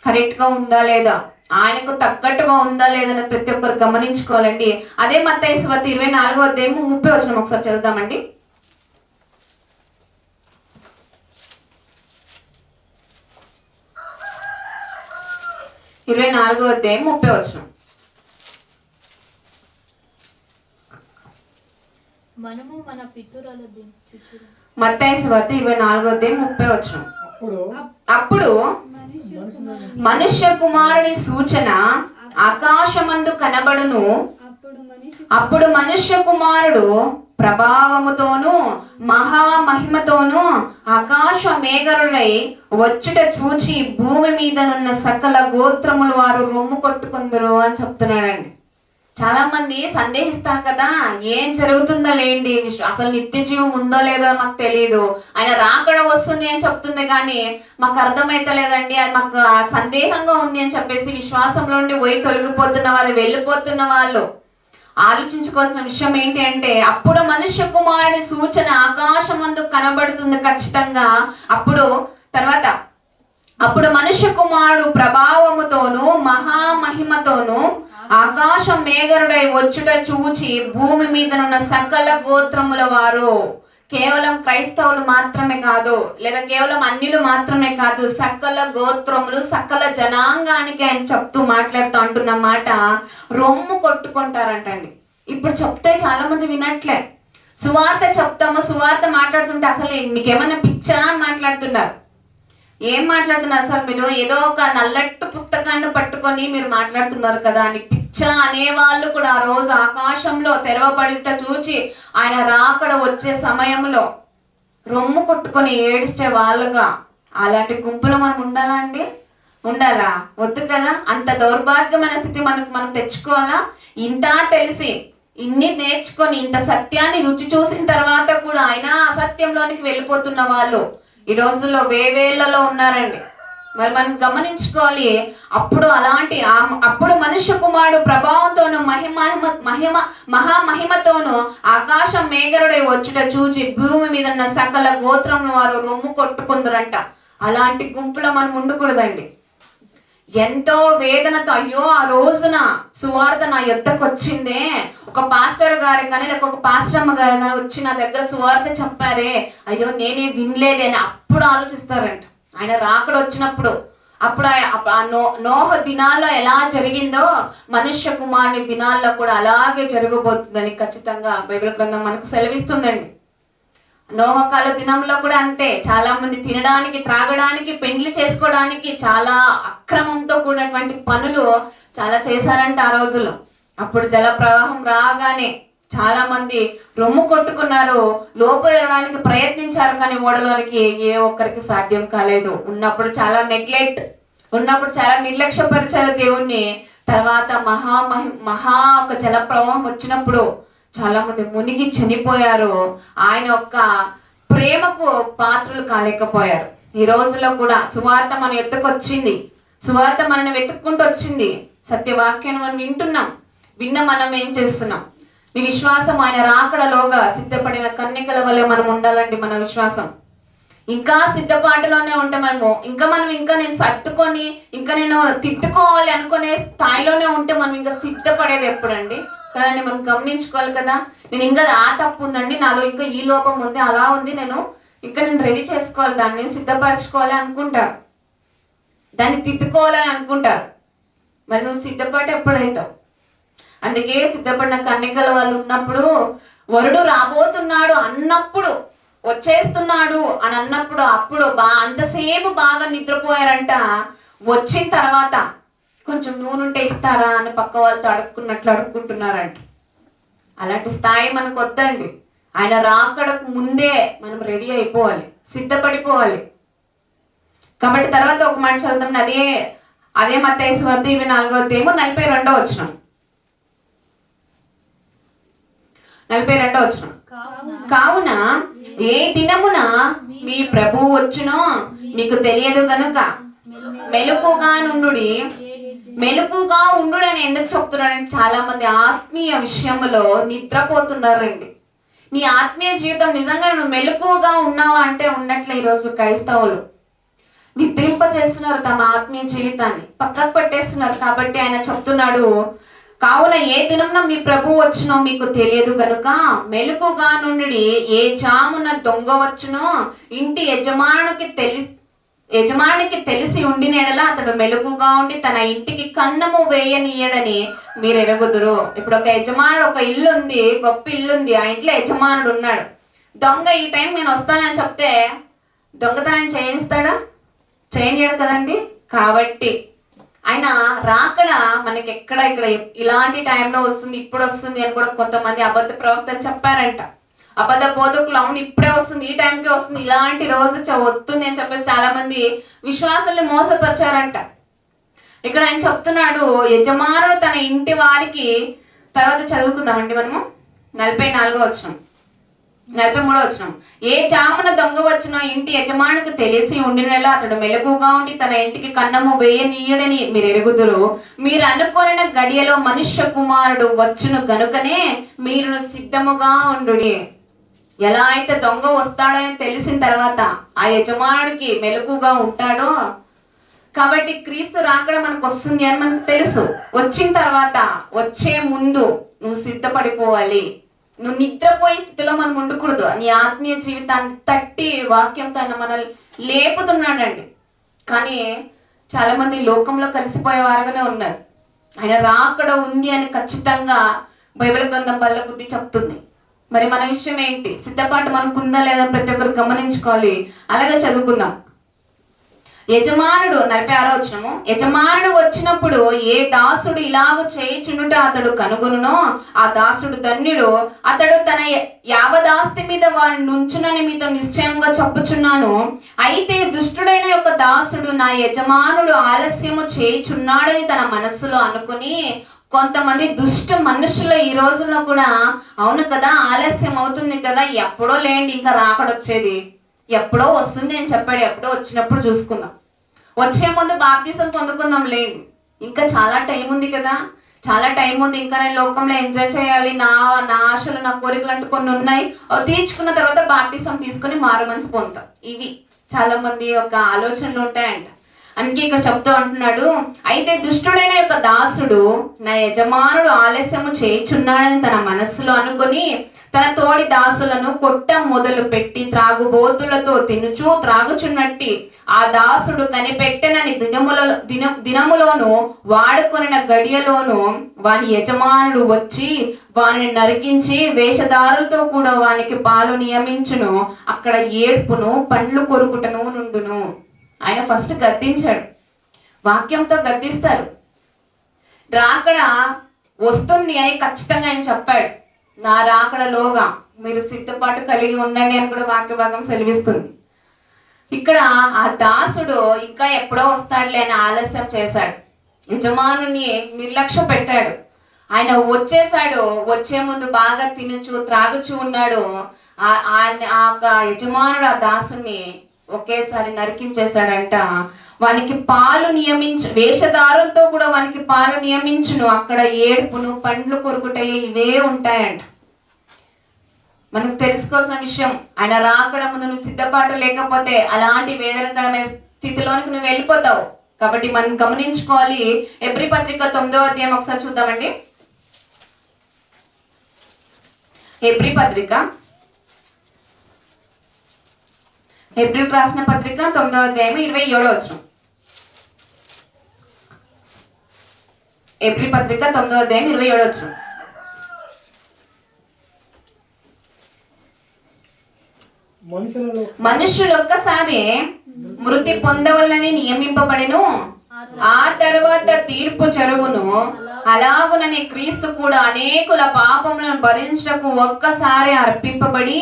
Speaker 1: కరెక్ట్ గా ఉందా లేదా, ఆయనకు తగ్గట్టుగా ఉందా లేదని ప్రతి ఒక్కరు గమనించుకోవాలండి. అదే మత్తయి సువార్త 24వ అధ్యాయము 30వ వచనం ఒకసారి చదువుదామండి. 24వ అధ్యాయం 30వ వచనం. మత్తయి సువార్త 24వ అధ్యాయం 30వ వచనం. అప్పుడు మనుష్య కుమారుని సూచన ఆకాశమందు కనబడును. అప్పుడు మనుష్య కుమారుడు ప్రభావముతోను మహామహిమతోను ఆకాశ మేఘరుడై వచ్చుట చూచి భూమి మీదనున్న సకల గోత్రములు వారు రొమ్ము కొట్టుకుందరు అని చెప్తున్నాడండి. చాలా మంది సందేహిస్తారు కదా, ఏం జరుగుతుందో లేండి, అసలు నిత్య జీవం ఉందో లేదో మాకు తెలియదు, ఆయన రాకడ వస్తుంది అని చెప్తుంది కానీ మాకు అర్థమైతలేదండి, అది మాకు సందేహంగా ఉంది అని చెప్పేసి విశ్వాసంలో నుండి పోయి తొలగిపోతున్న వాళ్ళు, వెళ్ళిపోతున్న వాళ్ళు ఆలోచించుకోవాల్సిన విషయం ఏంటి అంటే, అప్పుడు మనుష్య కుమారుని సూచన ఆకాశమందు కనబడుతుంది ఖచ్చితంగా. అప్పుడు మనుష్య కుమారుడు ప్రభావముతోను మహామహిమతోను ఆకాశ మేఘరుడై వచ్చుట చూచి భూమి మీదనున్న సకల గోత్రముల వారు, కేవలం క్రైస్తవులు మాత్రమే కాదు, లేదా కేవలం అన్యులు మాత్రమే కాదు, సకల గోత్రములు సకల జనాంగానికి ఆయన చెప్తూ మాట్లాడుతూ అంటున్న మాట, రొమ్ము కొట్టుకుంటారంటండి. ఇప్పుడు చెప్తే చాలా మంది వినట్లే. సువార్త చెప్తాము, సువార్త మాట్లాడుతుంటే అసలు మీకేమన్నా పిచ్చా అని మాట్లాడుతున్నారు. ఏం మాట్లాడుతున్నారు అసలు మీరు? ఏదో ఒక నల్లట్టు పుస్తకాన్ని పట్టుకొని మీరు మాట్లాడుతున్నారు కదా అని పిచ్చా అనేవాళ్ళు కూడా ఆ రోజు ఆకాశంలో తెరవబడిట చూచి ఆయన రాకడ వచ్చే సమయంలో రొమ్ము కొట్టుకొని ఏడిస్తే వాళ్ళుగా, అలాంటి గుంపులో మనం ఉండాలా అండి? ఉండాలా? వద్దు కదా. అంత దౌర్భాగ్యమైన స్థితి మనం తెచ్చుకోవాలా? ఇంత తెలిసి ఇన్ని నేర్చుకొని ఇంత సత్యాన్ని రుచి చూసిన తర్వాత కూడా ఆయన అసత్యంలోనికి వెళ్ళిపోతున్న వాళ్ళు ఈ రోజుల్లో వేవేళ్లలో ఉన్నారండి. మరి మనం గమనించుకోవాలి. అప్పుడు మనుష్య కుమారుడు ప్రభావంతోను మహామహిమతోను ఆకాశం మేఘరుడై వచ్చుట చూచి భూమి మీద ఉన్న సకల గోత్రమును వారు రొమ్ము కొట్టుకుందరంట. అలాంటి గుంపులో మనం ఉండకూడదండి. ఎంతో వేదనతో, అయ్యో ఆ రోజున సువార్త నా యొద్దకు వచ్చిందే, ఒక పాస్టర్ గారి కానీ లేక ఒక పాస్టర్ అమ్మ గారి కానీ వచ్చి నా దగ్గర సువార్త చెప్పారే, అయ్యో నేనే వినలేదే అని అప్పుడు ఆలోచిస్తారంట. ఆయన రాకడ వచ్చినప్పుడు అప్పుడు నోహ దినాల్లో ఎలా జరిగిందో మనుష్య కుమారుని దినాల్లో కూడా అలాగే జరగబోతుందని ఖచ్చితంగా బైబిల్ గ్రంథం మనకు సెలవిస్తుందండి. నోహ కాల దినంలో కూడా అంతే. చాలా మంది తినడానికి, త్రాగడానికి, పెండ్లి చేసుకోవడానికి చాలా అక్రమంతో కూడినటువంటి పనులు చాలా చేశారంట ఆ రోజుల్లో. అప్పుడు జల ప్రవాహం రాగానే చాలా మంది రొమ్ము కొట్టుకున్నారు, లోపు వెళ్ళడానికి ప్రయత్నించారు, కానీ ఓడలోనికి ఏ ఒక్కరికి సాధ్యం కాలేదు. ఉన్నప్పుడు చాలా నెగ్లెక్ట్, ఉన్నప్పుడు చాలా నిర్లక్ష్యపరిచారు దేవుణ్ణి. తర్వాత మహా ఒక జల ప్రవాహం వచ్చినప్పుడు చాలా మంది మునిగి చనిపోయారు. ఆయన యొక్క ప్రేమకు పాత్రలు కాలేకపోయారు. ఈ రోజుల్లో కూడా సువార్త మన ఎత్తుకు వచ్చింది, సువార్త మనల్ని వెతుక్కుంటూ వచ్చింది. సత్యవాక్యాన్ని మనం విన్న మనం ఏం చేస్తున్నాం? నీ విశ్వాసం ఆయన రాకడలోగా సిద్ధపడిన కన్యకల వల్ల మనం ఉండాలండి. మన విశ్వాసం ఇంకా సిద్ధపాటులోనే ఉంటే ఇంకా నేను సర్దుకొని ఇంకా నేను తిద్దుకోవాలి అనుకునే స్థాయిలోనే ఉంటే మనం ఇంకా సిద్ధపడేది ఎప్పుడండి? కదండి, మనం గమనించుకోవాలి కదా. నేను ఇంకా ఆ తప్పు ఉందండి నాలో, ఇంకా ఈ లోపం ఉంది, అలా ఉంది, నేను రెడీ చేసుకోవాలి, దాన్ని సిద్ధపరచుకోవాలి అనుకుంటారు, దాన్ని తిద్దుకోవాలని అనుకుంటారు. మరి నువ్వు సిద్ధపడి ఎప్పుడైతావు? అందుకే సిద్ధపడిన కన్యకల వాళ్ళు ఉన్నప్పుడు, వరుడు రాబోతున్నాడు అన్నప్పుడు, వచ్చేస్తున్నాడు అని అన్నప్పుడు అప్పుడు అంతసేపు బాగా నిద్రపోయారంట. వచ్చిన తర్వాత కొంచెం నూనెంటే ఇస్తారా అని పక్క వాళ్ళతో అడుక్కుంటున్నారంట. అలాంటి స్థాయి మనకు వద్దండి. ఆయన రాకడకు ముందే మనం రెడీ అయిపోవాలి, సిద్ధపడిపోవాలి. కాబట్టి తర్వాత ఒక మాట చదువుతాం, అదే మత్తయి సువార్త 24:42 42 కావున ఏ దినమున మీ ప్రభువు వచ్చునో మీకు తెలియదు గనుక మెలకుగా ఉండు అని ఎందుకు చెప్తున్నాడంటే, చాలా మంది ఆత్మీయ విషయంలో నిద్రపోతున్నారండి. నీ ఆత్మీయ జీవితం నిజంగా నువ్వు మెలకుగా ఉన్నావా అంటే ఉండట్లే. ఈరోజు క్రైస్తవులు నిద్రింప చేస్తున్నారు, తమ ఆత్మీయ జీవితాన్ని పక్కకు పెట్టేస్తున్నారు. కాబట్టి ఆయన చెప్తున్నాడు, కావున ఏ దినమున మీ ప్రభు వచ్చునో మీకు తెలియదు గనుక మెలకుగా నుండి, ఏ జామున దొంగ వచ్చునో ఇంటి యజమానికి తెలిసి ఉండినేడలా అతడు మెలకుగా ఉండి తన ఇంటికి కన్నము వేయనీయడని మీరు ఎరుగుదురు. ఇప్పుడు ఒక యజమానుడు, ఒక ఇల్లు ఉంది, గొప్ప ఇల్లు ఉంది, ఆ ఇంట్లో యజమానుడు ఉన్నాడు. దొంగ ఈ టైం నేను వస్తానని చెప్తే దొంగతనాన్ని చేయనియడు కదండి. కాబట్టి ఆయన రాకడ మనకి ఇక్కడ ఇలాంటి టైంలో వస్తుంది, ఇప్పుడు వస్తుంది అని కూడా కొంతమంది అబద్ధ ప్రవక్తలు చెప్పారంట. అబద్ధ బోధకులు అవును ఇప్పుడే వస్తుంది, ఈ టైంకి వస్తుంది, ఇలాంటి రోజు వస్తుంది అని చెప్పేసి చాలా మంది విశ్వాసాన్ని మోసపరిచారంట. ఇక్కడ ఆయన చెప్తున్నాడు, యజమానుడు తన ఇంటి వారికి, తర్వాత చదువుకుందామండి మనము 43 ఏ జామున దొంగ వచ్చినో ఇంటి యజమానుకు తెలిసి ఉండినలా అతడు మెలకుగా ఉండి తన ఇంటికి కన్నము వేయనీయడని మీరు ఎరుగుదురు. మీరు అనుకోని గడియలో మనుష్య కుమారుడు వచ్చును గనుకనే మీరు సిద్ధముగా ఉండుడి. ఎలా అయితే దొంగ వస్తాడని తెలిసిన తర్వాత ఆ యజమానుడికి మెలకుగా ఉంటాడో, కాబట్టి క్రీస్తు రాకడ మనకు వస్తుంది అని మనకు తెలుసు. వచ్చిన తర్వాత, వచ్చే ముందు నువ్వు సిద్ధపడిపోవాలి. నువ్వు నిద్రపోయే స్థితిలో మనం ఉండకూడదు. నీ ఆత్మీయ జీవితాన్ని తట్టి వాక్యంతో ఆయన మనల్ని లేపుతున్నాడండి. కానీ చాలా మంది లోకంలో కలిసిపోయేవారుగానే ఉన్నారు. ఆయన రాకడ ఉంది అని ఖచ్చితంగా బైబిల్ గ్రంథం బల్ల బుద్ధి చెప్తుంది. మరి మన విషయం ఏంటి? సిద్ధపాటు మనకు ఉందా లేదా ప్రతి ఒక్కరు గమనించుకోవాలి. అలాగే చదువుకుందాం. యజమానుడు 46 యజమానుడు వచ్చినప్పుడు ఏ దాసుడు ఇలాగ చేయుచుండుట అతడు కనుగొనునో ఆ దాసుడు ధన్యుడు. అతడు తన యావదాస్తి మీద వారిని నుంచునని మీతో నిశ్చయంగా చెప్పుచున్నాను. అయితే దుష్టుడైన యొక్క దాసుడు నా యజమానుడు ఆలస్యము చేయుచున్నాడని తన మనస్సులో అనుకుని కొంతమంది దుష్ట మనుషులు ఈ రోజుల్లో కూడా అవును కదా, ఆలస్యం అవుతుంది కదా, ఎప్పుడో లేండి ఇంకా రాకడొచ్చేది, ఎప్పుడో వస్తుంది అని చెప్పాడు, ఎప్పుడో వచ్చినప్పుడు చూసుకుందాం, వచ్చే ముందు బాప్తిసం పొందుకుందాం లేండి, ఇంకా చాలా టైం ఉంది కదా, చాలా టైం ఉంది, ఇంకా నేను లోకంలో ఎంజాయ్ చేయాలి, నా నా ఆశలు నా కోరికలు అంటూ కొన్ని ఉన్నాయి, తీర్చుకున్న తర్వాత బాప్తిసం తీసుకుని మారు మనసు పొందుతాం. ఇవి చాలా మంది యొక్క ఆలోచనలు ఉంటాయంట. అందుకే ఇక్కడ చెప్తూ అంటున్నాడు, అయితే దుష్టుడైన యొక్క దాసుడు నా యజమానుడు ఆలస్యము చేయుచున్నాడని తన మనస్సులో అనుకొని తన తోడి దాసులను కొట్ట మొదలు పెట్టి త్రాగుబోతులతో తినుచూ త్రాగుచున్నట్టి ఆ దాసుడు కనిపెట్టనని దినములోను వాడుకొనిన గడియలోను వాని యజమానుడు వచ్చి వానిని నరికించి వేషధారులతో కూడా వానికి పాలు నియమించును, అక్కడ ఏడ్పును పండ్లు కొరుకుటను నుండును. ఆయన ఫస్ట్ గద్దించాడు, వాక్యంతో గద్దిస్తారు. రాకడ వస్తుంది అని ఖచ్చితంగా ఆయన చెప్పాడు. నా రాకడలోగా మీరు సిద్ధపాటు కలిగి ఉండండి అని కూడా వాక్య భాగం సెలవిస్తుంది. ఇక్కడ ఆ దాసుడు ఇంకా ఎప్పుడో వస్తాడులే అని ఆలస్యం చేశాడు, యజమానుని నిర్లక్ష్య పెట్టాడు. ఆయన వచ్చేసాడు, వచ్చే ముందు బాగా తినుచు త్రాగుచు ఉన్నాడు. ఆ యజమానుడు ఆ దాసుని ఒకేసారి నరికించేశాడంట. వానికి పాలు నియమించు, వేషధారులతో కూడా వానికి పాలు నియమించును, అక్కడ ఏడుపును పండ్లు కొరుకుటయ్యే ఇవే ఉంటాయంట. మనకు తెలుసుకోవాల్సిన విషయం, ఆయన రాకడ ముందు నువ్వు సిద్ధపాటు లేకపోతే అలాంటి వేదనకరమైన స్థితిలోనికి నువ్వు వెళ్ళిపోతావు. కాబట్టి మనం గమనించుకోవాలి. హెబ్రీ పత్రిక 9వ అధ్యాయం ఒకసారి చూద్దామండి. హెబ్రీ రాసిన పత్రిక 9వ అధ్యాయం 27వ వచనం. హెబ్రీ పత్రిక 9వ అధ్యాయం 27వ వచనం. మనుషులు ఒక్కసారి మృతి పొందవలనని నియమింపబడెను, ఆ తర్వాత తీర్పు జరుగును. అలాగునని క్రీస్తు కూడా అనేకుల పాపములను భరించుటకు ఒక్కసారి అర్పింపబడి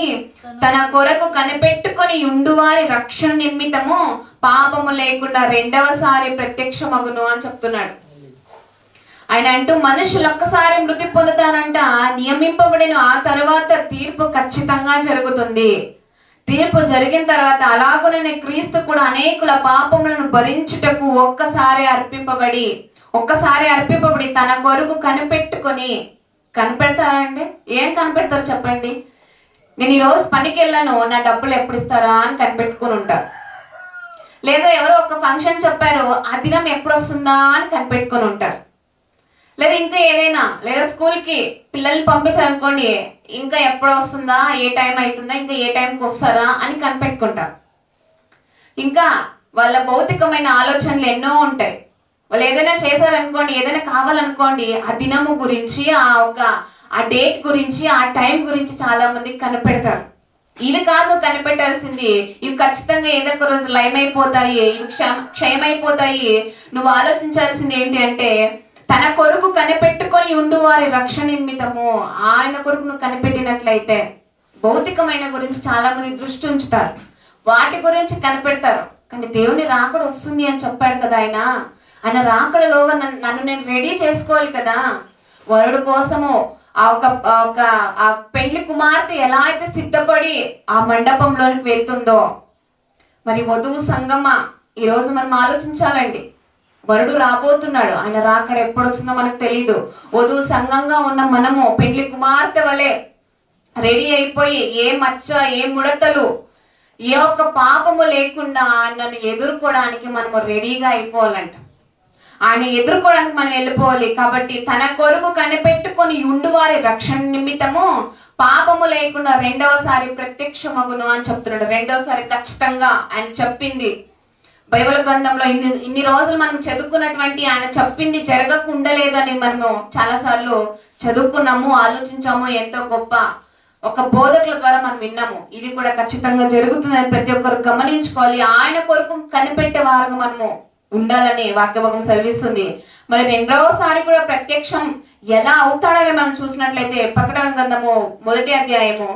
Speaker 1: తన కొరకు కనిపెట్టుకొని ఉండువారి రక్షణ నిమిత్తము పాపము లేకుండా రెండవసారి ప్రత్యక్షమగును అని చెప్తున్నాడు. ఆయన అంటూ మనుషులు ఒక్కసారి మృతి పొందుతారంట, నియమింపబడిన ఆ తర్వాత తీర్పు ఖచ్చితంగా జరుగుతుంది. తీర్పు జరిగిన తర్వాత అలాగుననే క్రీస్తు కూడా అనేకుల పాపములను భరించుటకు ఒక్కసారి అర్పింపబడి తన కొరకు కనిపెట్టుకొని, కనిపెడతారండి, ఏం కనిపెడతారు చెప్పండి? నేను ఈరోజు పనికి వెళ్ళాను, నా డబ్బులు ఎప్పుడు ఇస్తారా అని కనిపెట్టుకుని ఉంటారు. లేదా ఎవరో ఒక ఫంక్షన్ చెప్పారు, ఆ దినం ఎప్పుడు వస్తుందా అని కనిపెట్టుకుని ఉంటారు. లేదా ఇంకా ఏదైనా, లేదా స్కూల్కి పిల్లల్ని పంపించాలనుకోండి, ఇంకా ఎప్పుడు వస్తుందా, ఏ టైం అవుతుందా, ఇంకా ఏ టైంకి వస్తారా అని కనిపెట్టుకుంటారు. ఇంకా వాళ్ళ భౌతికమైన ఆలోచనలు ఎన్నో ఉంటాయి. వాళ్ళు ఏదైనా చేశారనుకోండి, ఏదైనా కావాలనుకోండి, ఆ దినము గురించి, ఆ డేట్ గురించి, ఆ టైం గురించి చాలా మంది కనిపెడతారు. ఇవి కాదు కనిపెట్టాల్సింది, ఇవి ఖచ్చితంగా ఏదో ఒక రోజు లయమైపోతాయి, ఇవి క్షయమైపోతాయి. నువ్వు ఆలోచించాల్సింది ఏంటి అంటే, తన కొరకు కనిపెట్టుకొని ఉండు వారి రక్షణ నిమిత్తము. ఆయన కొరకు నువ్వు కనిపెట్టినట్లయితే భౌతికమైన గురించి చాలా మంది దృష్టి ఉంచుతారు, వాటి గురించి కనిపెడతారు. కానీ దేవుని రాకడ వస్తుంది అని చెప్పాడు కదా ఆయన రాకడలోగా నన్ను నేను రెడీ చేసుకోవాలి కదా. వరుడు కోసము ఆ పెండ్లి కుమార్తె ఎలా అయితే సిద్ధపడి ఆ మండపంలోనికి వెళ్తుందో, మరి వధువు సంగమ ఈరోజు మనం ఆలోచించాలండి. వరుడు రాబోతున్నాడు, ఆయన రాకడ ఎప్పుడు వస్తుందో మనకు తెలియదు. వధువు సంఘంగా ఉన్న మనము పెండ్లి కుమార్తె వలె రెడీ అయిపోయి, ఏ మచ్చ, ఏ ముడతలు, ఏ ఒక్క పాపము లేకుండా ఆయనను ఎదుర్కోవడానికి మనము రెడీగా అయిపోవాలంట. ఆయన ఎదుర్కోవడానికి మనం వెళ్ళిపోవాలి. కాబట్టి తన కొరకు కనిపెట్టుకొని ఉండువారి రక్షణ నిమిత్తము పాపము లేకుండా రెండవసారి ప్రత్యక్షమగును అని చెప్తున్నాడు. రెండవసారి ఖచ్చితంగా ఆయన చెప్పింది బైబిల్ గ్రంథంలో ఇన్ని రోజులు మనం చదువుకున్నటువంటి ఆయన చెప్పింది జరగకుండా లేదని మనము చాలాసార్లు చదువుకున్నాము, ఆలోచించాము. ఎంతో గొప్ప ఒక బోధకుల ద్వారా మనం విన్నాము. ఇది కూడా ఖచ్చితంగా జరుగుతుందని ప్రతి ఒక్కరు గమనించుకోవాలి. ఆయన కొరకు కనిపెట్టే వారుగా మనము ఉండాలని వాక్యభాగం సెలవిస్తుంది. మరి రెండవసారి కూడా ప్రత్యక్షం ఎలా అవుతాడని మనం చూసినట్లయితే ప్రకటన గ్రంథము మొదటి అధ్యాయము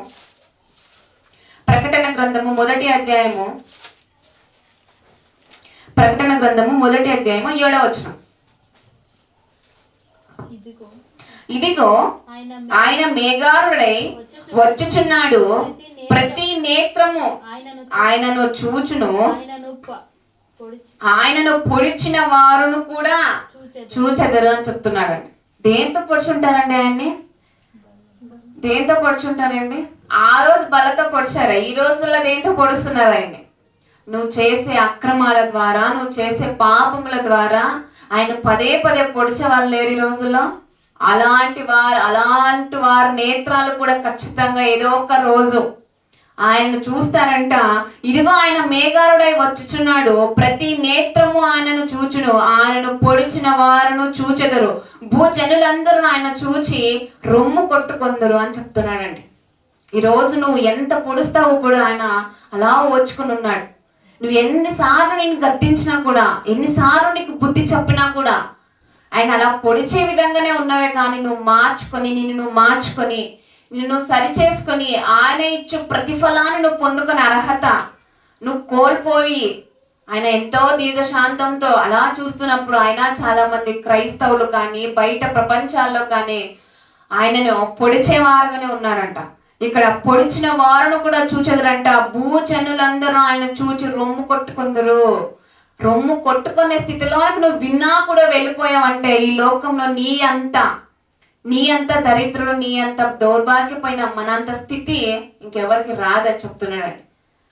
Speaker 1: 7వ వచనం. ఇదిగో ఆయన మేఘారుడై వచ్చుచున్నాడు, ప్రతి నేత్రము ఆయనను చూచును, ఆయనను పొడిచిన వారును కూడా చూచెదరు అని చెప్తున్నాడండి. దేంతో పొడుచుంటారండి ఆయన్ని? దేంతో పొడుచుంటారండి? ఆ రోజు బలతో పొడిచారా? ఈ రోజుల్లో దేంతో పొడుస్తున్నారు ఆయన్ని? నువ్వు చేసే అక్రమాల ద్వారా, నువ్వు చేసే పాపముల ద్వారా ఆయన పదే పదే పొడిచే వాళ్ళు లేరు ఈ రోజుల్లో. అలాంటి వారి నేత్రాలు కూడా ఖచ్చితంగా ఏదో ఒక రోజు ఆయనను చూస్తారంట. ఇదిగో ఆయన మేఘారుడై వచ్చుచున్నాడు, ప్రతి నేత్రము ఆయనను చూచును, ఆయనను పొడిచిన వారును చూచెదరు, భూజనులందరూ ఆయన చూచి రొమ్ము కొట్టుకొందరు అని చెప్తున్నాడండి. ఈరోజు నువ్వు ఎంత పొడుస్తావో ఇప్పుడు ఆయన అలా ఓచుకుని ఉన్నాడు. నువ్వు ఎన్నిసార్లు నేను గద్దించినా కూడా, ఎన్నిసార్లు నీకు బుద్ధి చెప్పినా కూడా ఆయన అలా పొడిచే విధంగానే ఉన్నావే. కానీ నువ్వు మార్చుకొని నిన్ను సరి చేసుకొని ఆయన ఇచ్చు ప్రతిఫలాన్ని నువ్వు పొందుకునే అర్హత నువ్వు కోల్పోయి, ఆయన ఎంతో దీర్ఘశాంతంతో అలా చూస్తున్నప్పుడు ఆయన చాలా మంది క్రైస్తవులు కానీ బయట ప్రపంచాల్లో కానీ ఆయనను పొడిచేవారుగానే ఉన్నారంట. ఇక్కడ పొడిచిన వారును కూడా చూచెదరంట, భూజనులందరూ ఆయన చూచి రొమ్ము కొట్టుకుందరు. రొమ్ము కొట్టుకునే స్థితిలోకి నువ్వు విన్నా కూడా వెళ్ళిపోయావంటే ఈ లోకంలో నీ అంత దరిద్రుడు, నీ అంత దౌర్భాగ్యమైన మనంత స్థితి ఇంకెవరికి రాదని చెప్తున్నాడండి.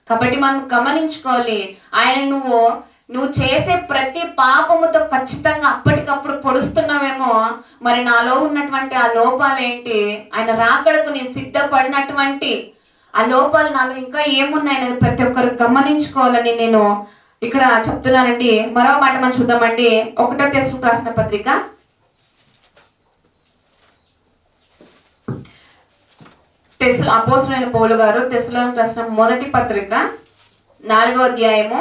Speaker 1: కాబట్టి మనం గమనించుకోవాలి, ఆయన నువ్వు చేసే ప్రతి పాపముతో ఖచ్చితంగా అప్పటికప్పుడు పొడుస్తున్నావేమో, మరి నాలో ఉన్నటువంటి ఆ లోపాలు ఏంటి, ఆయన రాకడకు నేను సిద్ధపడినటువంటి ఆ లోపాలు నాలో ఇంకా ఏమున్నాయని ప్రతి ఒక్కరు గమనించుకోవాలని నేను ఇక్కడ చెప్తున్నానండి. మరో మాట మనం చూద్దామండి. 1 తెస్సలోనికీయులకు రాసిన పత్రిక అపోస్తలుడైన పౌలు గారు తెస్సలోనికీయులకు రాసిన మొదటి పత్రిక 4వ అధ్యాయము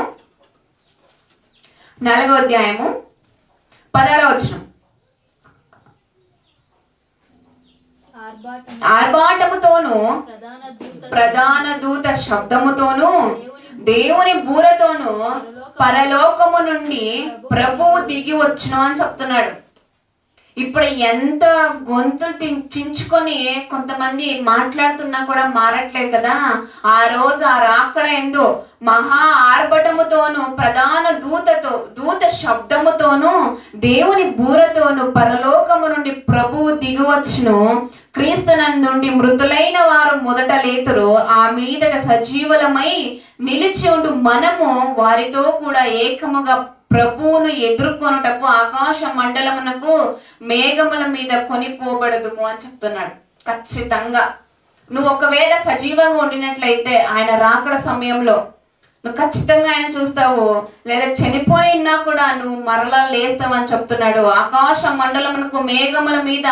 Speaker 1: 16వ వచనం. ఆర్భాటముతోను ప్రధాన దూత శబ్దముతోను దేవుని బూరతోను పరలోకము నుండి ప్రభువు దిగి వచ్చును అని చెప్తున్నాడు. ఇప్పుడు ఎంత గొంతులు చించుకొని కొంతమంది మాట్లాడుతున్నా కూడా మారట్లేదు కదా. ఆ రోజు ఆ రాకడ ఎందు మహా ఆర్భటముతోను ప్రధాన దూత శబ్దముతోను దేవుని బూరతోను పరలోకము నుండి ప్రభువు దిగువచ్చును, క్రీస్తునందుండి మృతులైన వారు మొదట లేతురు, ఆ మీదట సజీవులమై నిలిచి ఉండు మనము వారితో కూడా ఏకముగా ప్రభువును ఎదుర్కొనుటకు ఆకాశ మండలమునకు మేఘముల మీద కొనిపోబడదుము అని చెప్తున్నాడు. ఖచ్చితంగా నువ్వు ఒకవేళ సజీవంగా ఉండినట్లయితే ఆయన రాకడ సమయంలో నువ్వు ఖచ్చితంగా ఆయన చూస్తావు, లేదా చనిపోయినా కూడా నువ్వు మరలా లేస్తావు అని చెప్తున్నాడు. ఆకాశ మండలమునకు మేఘముల మీద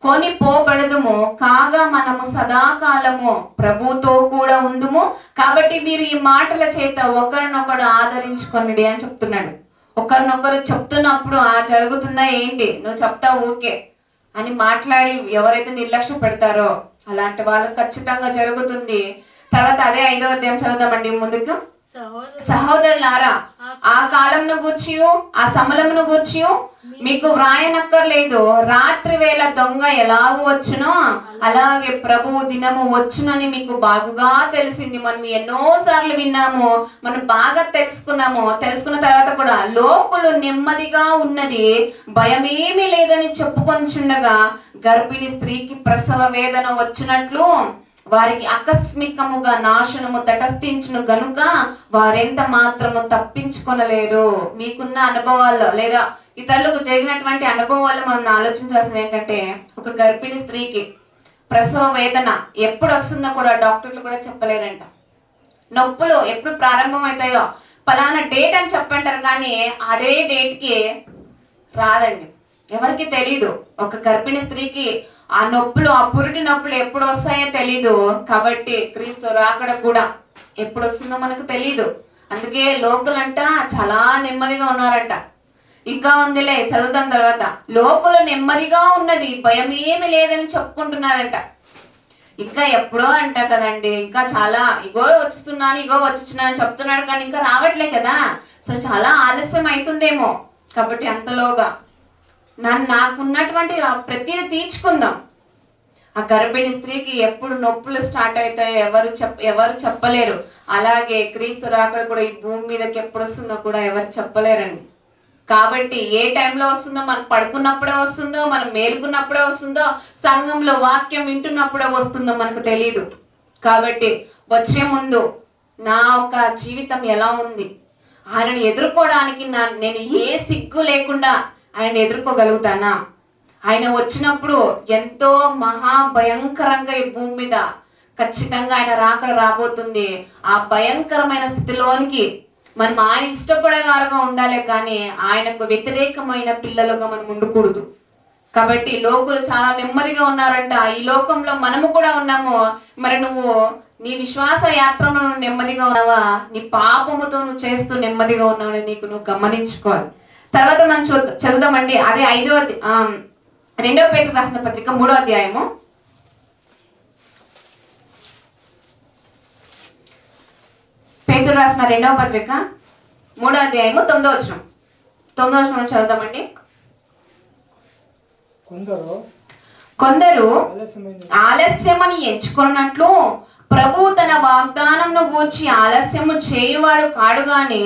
Speaker 1: కొనిపోబడదుము, కాగా మనము సదాకాలము ప్రభుతో కూడా ఉందుము. కాబట్టి మీరు ఈ మాటల చేత ఒకరినొకడు ఆదరించుకొనిడి అని చెప్తున్నాడు. ఒకరినొకరు చెప్తున్నప్పుడు జరుగుతుందా ఏంటి, నువ్వు చెప్తావు ఓకే అని మాట్లాడి ఎవరైతే నిర్లక్ష్య పెడతారో అలాంటి వాళ్ళకి ఖచ్చితంగా జరుగుతుంది. తర్వాత అదే 5వ అధ్యాయం చదువుదామండి ముందుకు. సహోదరులారా, ఆ కాలంను గూర్చి ఆ సమలమును గూర్చి మీకు వ్రాయనక్కర్లేదు. రాత్రి వేళ దొంగ ఎలాగూ వచ్చునో అలాగే ప్రభువు దినము వచ్చునని మీకు బాగుగా తెలిసింది. మనం ఎన్నో సార్లు విన్నాము, మనం బాగా తెలుసుకున్న తర్వాత కూడా లోకులు నెమ్మదిగా ఉన్నది, భయమేమీ లేదని చెప్పుకొంచుండగా గర్భిణీ స్త్రీకి ప్రసవ వేదన వచ్చినట్లు వారికి ఆకస్మికముగా నాశనము తటస్థించును గనుక వారెంత మాత్రము తప్పించుకొనలేరు. మీకున్న అనుభవాల్లో లేదా ఇతరులకు జరిగినటువంటి అనుభవాల్లో మనం ఆలోచించాల్సింది ఏంటంటే, ఒక గర్భిణీ స్త్రీకి ప్రసవ వేదన ఎప్పుడు వస్తుందో కూడా డాక్టర్లు కూడా చెప్పలేరంట. నొప్పులు ఎప్పుడు ప్రారంభమవుతాయో పలానా డేట్ అని చెప్పంటారు, కానీ అదే డేట్కి రాదండి, ఎవరికి తెలీదు. ఒక గర్భిణీ స్త్రీకి ఆ నొప్పులు, ఆ పురిటి నొప్పులు ఎప్పుడు వస్తాయో తెలీదు. కాబట్టి క్రీస్తు రాకడ కూడా ఎప్పుడు వస్తుందో మనకు తెలీదు. అందుకే లోకులంట చాలా నెమ్మదిగా ఉన్నారంట. ఇంకా ఉందిలే, చదువుతాం తర్వాత. లోకులు నెమ్మదిగా ఉన్నది, భయం ఏమి లేదని చెప్పుకుంటున్నారంట. ఇంకా ఎప్పుడో అంట కదండి, ఇంకా చాలా ఇగో వచ్చుచున్నాను చెప్తున్నాడు, కానీ ఇంకా రావట్లే కదా. సో చాలా ఆలస్యం అవుతుందేమో. కాబట్టి అంతలోగా నాకున్నటువంటి ప్రతిదీ తీర్చుకుందాం. ఆ గర్భిణీ స్త్రీకి ఎప్పుడు నొప్పులు స్టార్ట్ అవుతాయో ఎవరు చెప్పలేరు. అలాగే క్రీస్తు రాకడ కూడా ఈ భూమి మీదకి ఎప్పుడు వస్తుందో కూడా ఎవరు చెప్పలేరండి. కాబట్టి ఏ టైంలో వస్తుందో, మనం పడుకున్నప్పుడే వస్తుందో, మనం మేలుకున్నప్పుడే వస్తుందో, సంఘంలో వాక్యం వింటున్నప్పుడే వస్తుందో మనకు తెలియదు. కాబట్టి వచ్చే ముందు నా ఒక జీవితం ఎలా ఉంది, ఆయనను ఎదుర్కోవడానికి నేను ఏ సిగ్గు లేకుండా ఆయన ఎదుర్కోగలుగుతానా? ఆయన వచ్చినప్పుడు ఎంతో మహాభయంకరంగా ఈ భూమి మీద ఖచ్చితంగా ఆయన రాకడ రాబోతుంది. ఆ భయంకరమైన స్థితిలోనికి మనం ఆయన ఇష్టపడేవారుగా ఉండాలి, కానీ ఆయనకు వ్యతిరేకమైన పిల్లలుగా మనం ఉండకూడదు. కాబట్టి లోకులు చాలా నెమ్మదిగా ఉన్నారంట, ఈ లోకంలో మనము కూడా ఉన్నాము. మరి నువ్వు నీ విశ్వాస యాత్రలో నెమ్మదిగా ఉన్నావా? నీ పాపముతో నువ్వు చేస్తూ నెమ్మదిగా ఉన్నావని నువ్వు గమనించుకోవాలి. తర్వాత మనం చదువుదామండి. అదే 2వ పేతురు రాసిన పత్రిక 3వ అధ్యాయము. పేతురు రాసిన 2వ పత్రిక 3వ అధ్యాయము 9వ వచనం. 9వ వచనం చదువుదామండి. కొందరు ఆలస్యమని ఎంచుకున్నట్లు ప్రభు తన వాగ్దానంను గూర్చి ఆలస్యము చేయువాడు కాడుగానే,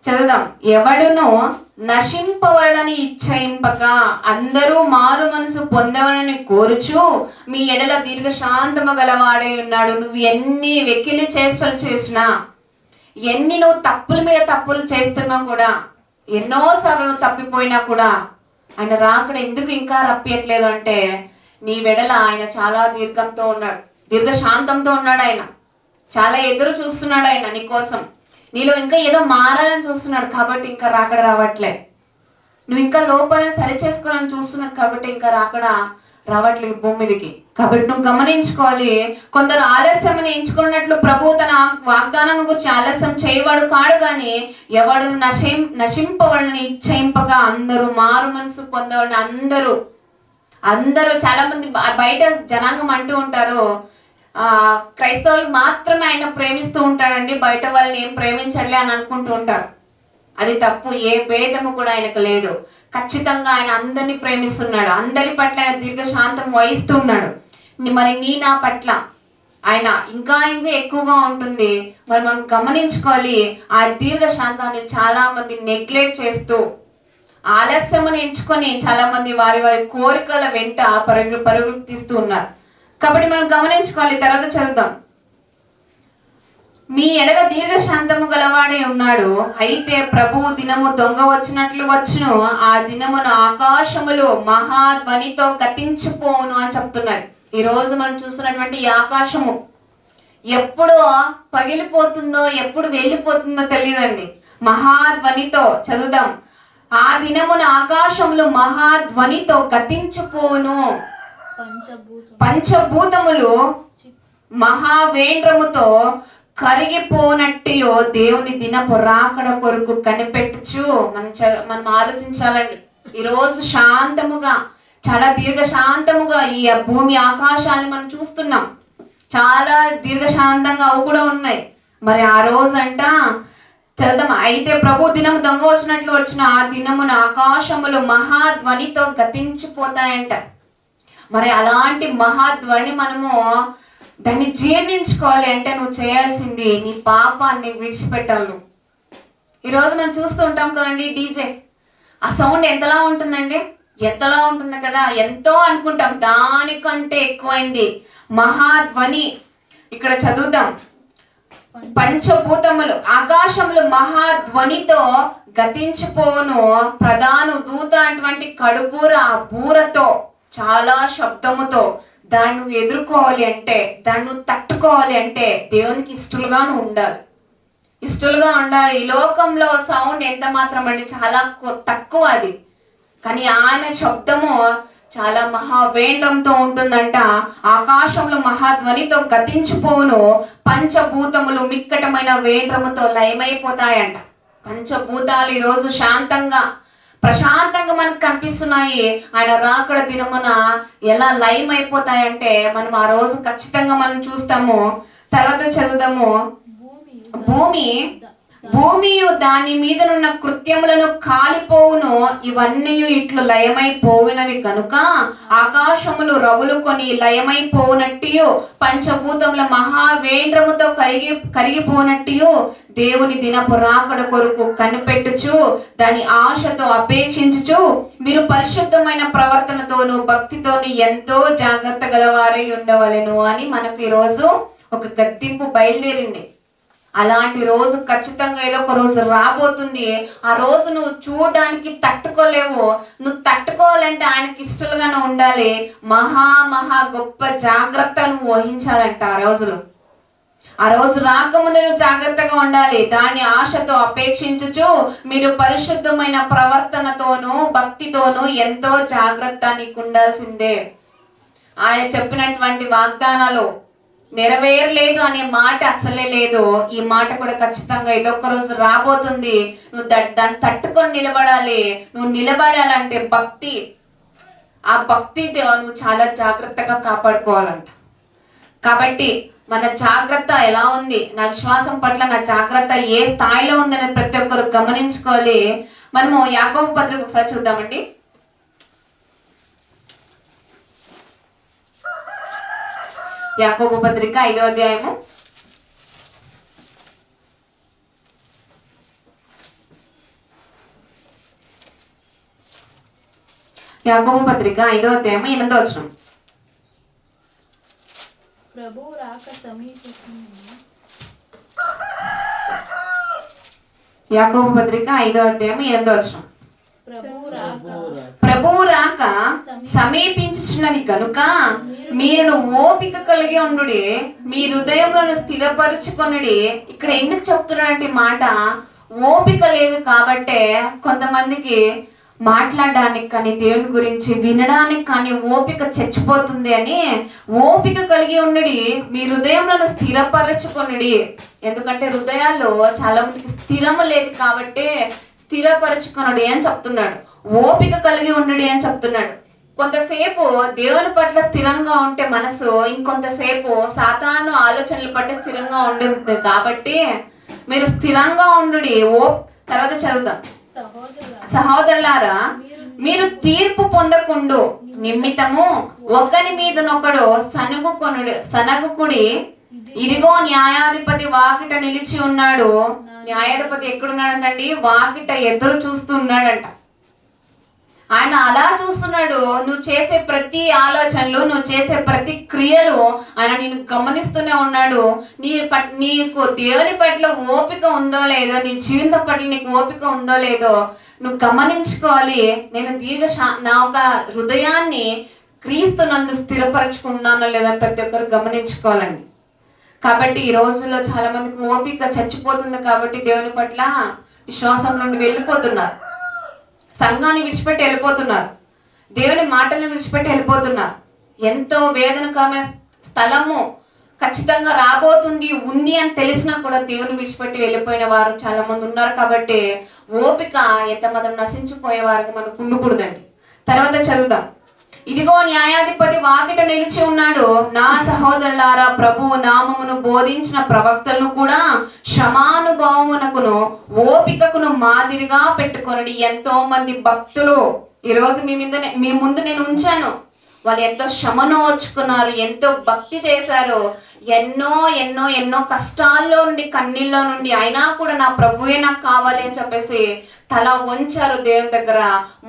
Speaker 1: చదువుదాం, ఎవడును నశింపవడని ఇచ్చయింపక అందరూ మారు మనసు పొందవలని కోరుచు మీ ఎడల దీర్ఘశాంతము గలవాడే ఉన్నాడు. నువ్వు ఎన్ని వెకిలి చేష్టలు చేసినా, ఎన్ని నువ్వు తప్పుల మీద తప్పులు చేస్తున్నా కూడా, ఎన్నోసార్లు నువ్వు తప్పిపోయినా కూడా ఆయన రాకడ ఎందుకు ఇంకా రప్పియట్లేదు అంటే, నీ వెడల ఆయన చాలా దీర్ఘశాంతంతో ఉన్నాడు. ఆయన చాలా ఎదురు చూస్తున్నాడు. ఆయన నీ కోసం, నీలో ఇంకా ఏదో మారాలని చూస్తున్నాడు కాబట్టి ఇంకా రాకడ రావట్లే. నువ్వు ఇంకా లోపల సరి చేసుకోవాలని చూస్తున్నాడు కాబట్టి ఇంకా రాకడ రావట్లేదు భూమి మీదకి. కాబట్టి నువ్వు గమనించుకోవాలి. కొందరు ఆలస్యం ఎంచుకున్నట్లు ప్రభు తన వాగ్దానం గురించి ఆలస్యం చేయవాడు కాడు, కానీ ఎవడు నశింపవాళ్ళని ఇచ్చయింపగా అందరూ మారు మనసు పొందవాళ్ళని అందరూ చాలా మంది బయట జనాంగం అంటూ ఉంటారు, క్రైస్తవులు మాత్రమే ఆయన ప్రేమిస్తూ ఉంటాడండి, బయట వాళ్ళని ఏం ప్రేమించట్లే అని అనుకుంటూ ఉంటారు. అది తప్పు. ఏ భేదము కూడా ఆయనకు లేదు. ఖచ్చితంగా ఆయన అందరినీ ప్రేమిస్తున్నాడు. అందరి పట్ల ఆయన దీర్ఘశాంతం వహిస్తున్నాడు. మరి నా పట్ల ఆయన ఇంకా ఎక్కువగా ఉంటుంది. మరి మనం గమనించుకోవాలి. ఆ దీర్ఘశాంతాన్ని చాలా మంది నెగ్లెక్ట్ చేస్తూ ఆలస్యమని ఎంచుకొని చాలా మంది వారి కోరికల వెంట పరుగులు తీస్తూ ఉన్నారు. కాబట్టి మనం గమనించుకోవాలి. తర్వాత చదువుదాం. మీ ఎడల దీర్ఘశాంతము గలవాడే ఉన్నాడు. అయితే ప్రభు దినము దొంగ వచ్చినట్లు వచ్చును, ఆ దినమును ఆకాశములు మహాధ్వనితో గతించిపోవును అని చెప్తున్నాడు. ఈ రోజు మనం చూస్తున్నటువంటి ఈ ఆకాశము ఎప్పుడు పగిలిపోతుందో, ఎప్పుడు వెళ్ళిపోతుందో తెలియదండి. మహాధ్వనితో చదువుదాం. ఆ దినమున ఆకాశములు మహాధ్వనితో గతించిపోవును, పంచభూతములు మహావేంద్రముతో కరిగిపోనట్టు దేవుని దినపు రాకడ కొరకు కనిపెట్టుచు మనం ఆలోచించాలండి. ఈరోజు శాంతముగా, చాలా దీర్ఘశాంతముగా ఈ భూమి ఆకాశాన్ని మనం చూస్తున్నాం. చాలా దీర్ఘశాంతంగా అవి కూడా ఉన్నాయి. మరి ఆ రోజంట చదువుదాం. అయితే ప్రభు దినము దొంగ వచ్చినట్లు వచ్చిన ఆ దినమున ఆకాశములు మహాధ్వనితో గతించిపోతాయంట. మరి అలాంటి మహాధ్వని మనము దాన్ని జీర్ణించుకోవాలి అంటే నువ్వు చేయాల్సింది నీ పాపాన్ని విడిచిపెట్టాలి. ఈరోజు మనం చూస్తూ ఉంటాం కదండి, డీజే ఆ సౌండ్ ఎంతలా ఉంటుందండి, ఎంతలా ఉంటుంది కదా, ఎంతో అనుకుంటాం. దానికంటే ఎక్కువైంది మహాధ్వని. ఇక్కడ చదువుతాం, పంచభూతములు ఆకాశములు మహాధ్వనితో గతించిపోను, ప్రధాన దూత అటువంటి కడుబూర ఆ బూరతో చాలా శబ్దముతో దాన్ని నువ్వు ఎదుర్కోవాలి అంటే, దాన్ని నువ్వు తట్టుకోవాలి అంటే దేవునికి ఇష్టలుగా నువ్వు ఉండాలి. ఈ లోకంలో సౌండ్ ఎంత మాత్రం అండి చాలా తక్కువ అది, కానీ ఆయన శబ్దము చాలా మహావేంద్రంతో ఉంటుందంట. ఆకాశంలో మహాధ్వనితో గతించిపోవును, పంచభూతములు మిక్కటమైన వేంద్రముతో లయమైపోతాయంట. పంచభూతాలు ఈరోజు ప్రశాంతంగా మనకు కనిపిస్తున్నాయి. ఆయన రాకడ దినమున ఎలా లయమైపోతాయంటే మనం ఆ రోజు ఖచ్చితంగా మనం చూస్తాము. తర్వాత చదువుదాము. భూమి భూమియు దాని మీదనున్న కృత్యములను కాలిపోవును, ఇవన్నీ ఇట్లు లయమైపోవునవి కనుక ఆకాశములు రవులుకొని లయమైపోవునట్టు పంచభూతముల మహావేంద్రముతో కరిగిపోనట్టు దేవుని దినపు రాకడ కొరకు కనిపెట్టుచు దాని ఆశతో అపేక్షించుచు మీరు పరిశుద్ధమైన ప్రవర్తనతోను భక్తితోను ఎంతో జాగ్రత్త గలవారై ఉండవలెను అని మనకు ఈరోజు ఒక గద్దింపు బయలుదేరింది. అలాంటి రోజు ఖచ్చితంగా ఏదో ఒక రోజు రాబోతుంది. ఆ రోజు నువ్వు చూడడానికి తట్టుకోలేవు. నువ్వు తట్టుకోవాలంటే ఆయనకి ఇష్టలుగానే ఉండాలి. మహా గొప్ప జాగ్రత్త నువ్వు వహించాలంట. ఆ రోజు రాకముందే నువ్వు జాగ్రత్తగా ఉండాలి. దాని ఆశతో అపేక్షించుచు మీరు పరిశుద్ధమైన ప్రవర్తనతోనూ భక్తితోనూ ఎంతో జాగ్రత్త నీకు ఉండాల్సిందే. ఆయన చెప్పినటువంటి వాగ్దానాలు నెరవేరలేదు అనే మాట అసలే లేదు. ఈ మాట కూడా ఖచ్చితంగా ఇదొక్క రోజు రాబోతుంది. నువ్వు దాన్ని తట్టుకొని నిలబడాలి. నువ్వు నిలబడాలంటే భక్తి, ఆ భక్తి నువ్వు చాలా జాగ్రత్తగా కాపాడుకోవాలంట. కాబట్టి మన జాగ్రత్త ఎలా ఉంది, నా విశ్వాసం పట్ల నా జాగ్రత్త ఏ స్థాయిలో ఉందని ప్రతి ఒక్కరు గమనించుకోవాలి. మనము యాకోబు పత్రిక ఒకసారి చూద్దామండి. యాకోబు పత్రిక 5వ అధ్యాయము యాకోబు పత్రిక 5వ అధ్యాయము 8వ వచనం.
Speaker 2: ప్రభువు రాక సమీపిస్తుంది.
Speaker 1: యాకోబు పత్రిక 5వ అధ్యాయము 8వ వచనం. ప్రభువు రాక సమీపించుచున్నది కనుక మీరు ఓపిక కలిగి ఉండుడి, మీ హృదయంలో స్థిరపరచుకొనుడి. ఇక్కడ ఎందుకు చెప్తున్నాడంటే మాట, ఓపిక లేదు కాబట్టే కొంతమందికి మాట్లాడడానికి కానీ దేవుని గురించి వినడానికి కానీ ఓపిక చచ్చిపోతుంది అని ఓపిక కలిగి ఉండుడి, మీ హృదయంలో స్థిరపరచుకొనుడి. ఎందుకంటే హృదయాల్లో చాలా మందికి స్థిరము లేదు కాబట్టి స్థిరపరచుకొనుడి అని చెప్తున్నాడు. ఓపిక కలిగి ఉండుడి అని చెప్తున్నాడు. కొంతసేపు దేవుని పట్ల స్థిరంగా ఉంటే మనసు, ఇంకొంతసేపు సాతాను ఆలోచనల పట్ల స్థిరంగా ఉంటుంది. కాబట్టి మీరు స్థిరంగా ఉండుడి. తర్వాత చదువుదాం. సహోదరులారా, మీరు తీర్పు పొందకుండు నిమిత్తము ఒకరి మీదనొకడు సనగుకుడి. ఇదిగో న్యాయాధిపతి వాకిట నిలిచి ఉన్నాడు. న్యాయాధిపతి ఎక్కడున్నాడంటండి? వాకిట ఎదురు చూస్తున్నాడంట. ఆయన అలా చూస్తున్నాడు. నువ్వు చేసే ప్రతి ఆలోచనలు, నువ్వు చేసే ప్రతి క్రియలు ఆయన నేను గమనిస్తూనే ఉన్నాడు. నీకు దేవుని పట్ల ఓపిక ఉందో లేదో, నీ జీవితం పట్ల నీకు ఓపిక ఉందో లేదో నువ్వు గమనించుకోవాలి. నేను నా ఒక హృదయాన్ని క్రీస్తునందు స్థిరపరచుకున్నానో లేదో ప్రతి ఒక్కరు గమనించుకోవాలండి. కాబట్టి ఈ రోజుల్లో చాలా మందికి ఓపిక చచ్చిపోతుంది. కాబట్టి దేవుని పట్ల విశ్వాసం నుండి వెళ్ళిపోతున్నారు, సంఘాన్ని విడిచిపెట్టి వెళ్ళిపోతున్నారు, దేవుని మాటలను విడిచిపెట్టి వెళ్ళిపోతున్నారు. ఎంతో వేదనకరమైన స్థలము ఖచ్చితంగా రాబోతుంది ఉంది అని తెలిసినా కూడా దేవుని విడిచిపెట్టి వెళ్ళిపోయిన వారు చాలా మంది ఉన్నారు. కాబట్టి ఓపిక ఎంత మాత్రం నశించిపోయే వారికి మనకు ఉండకూడదండి. తర్వాత చదువుదాం. ఇదిగో న్యాయాధిపతి వాకిట నిలిచి ఉన్నాడు. నా సహోదరులారా, ప్రభువు నామమును బోధించిన ప్రవక్తలను కూడా క్షమానుభవమునకును ఓపికకును మాదిరిగా పెట్టుకొనడి. ఎంతో మంది భక్తులు ఈరోజు మీ ముందు నేను ఉంచాను. వాళ్ళు ఎంతో శ్రమను ఓర్చుకున్నారు, ఎంతో భక్తి చేశారు, ఎన్నో ఎన్నో ఎన్నో కష్టాల్లో నుండి, కన్నీళ్ళలో నుండి అయినా కూడా నా ప్రభువే నాకు కావాలి అని చెప్పేసి తల వంచారు, దేవుని దగ్గర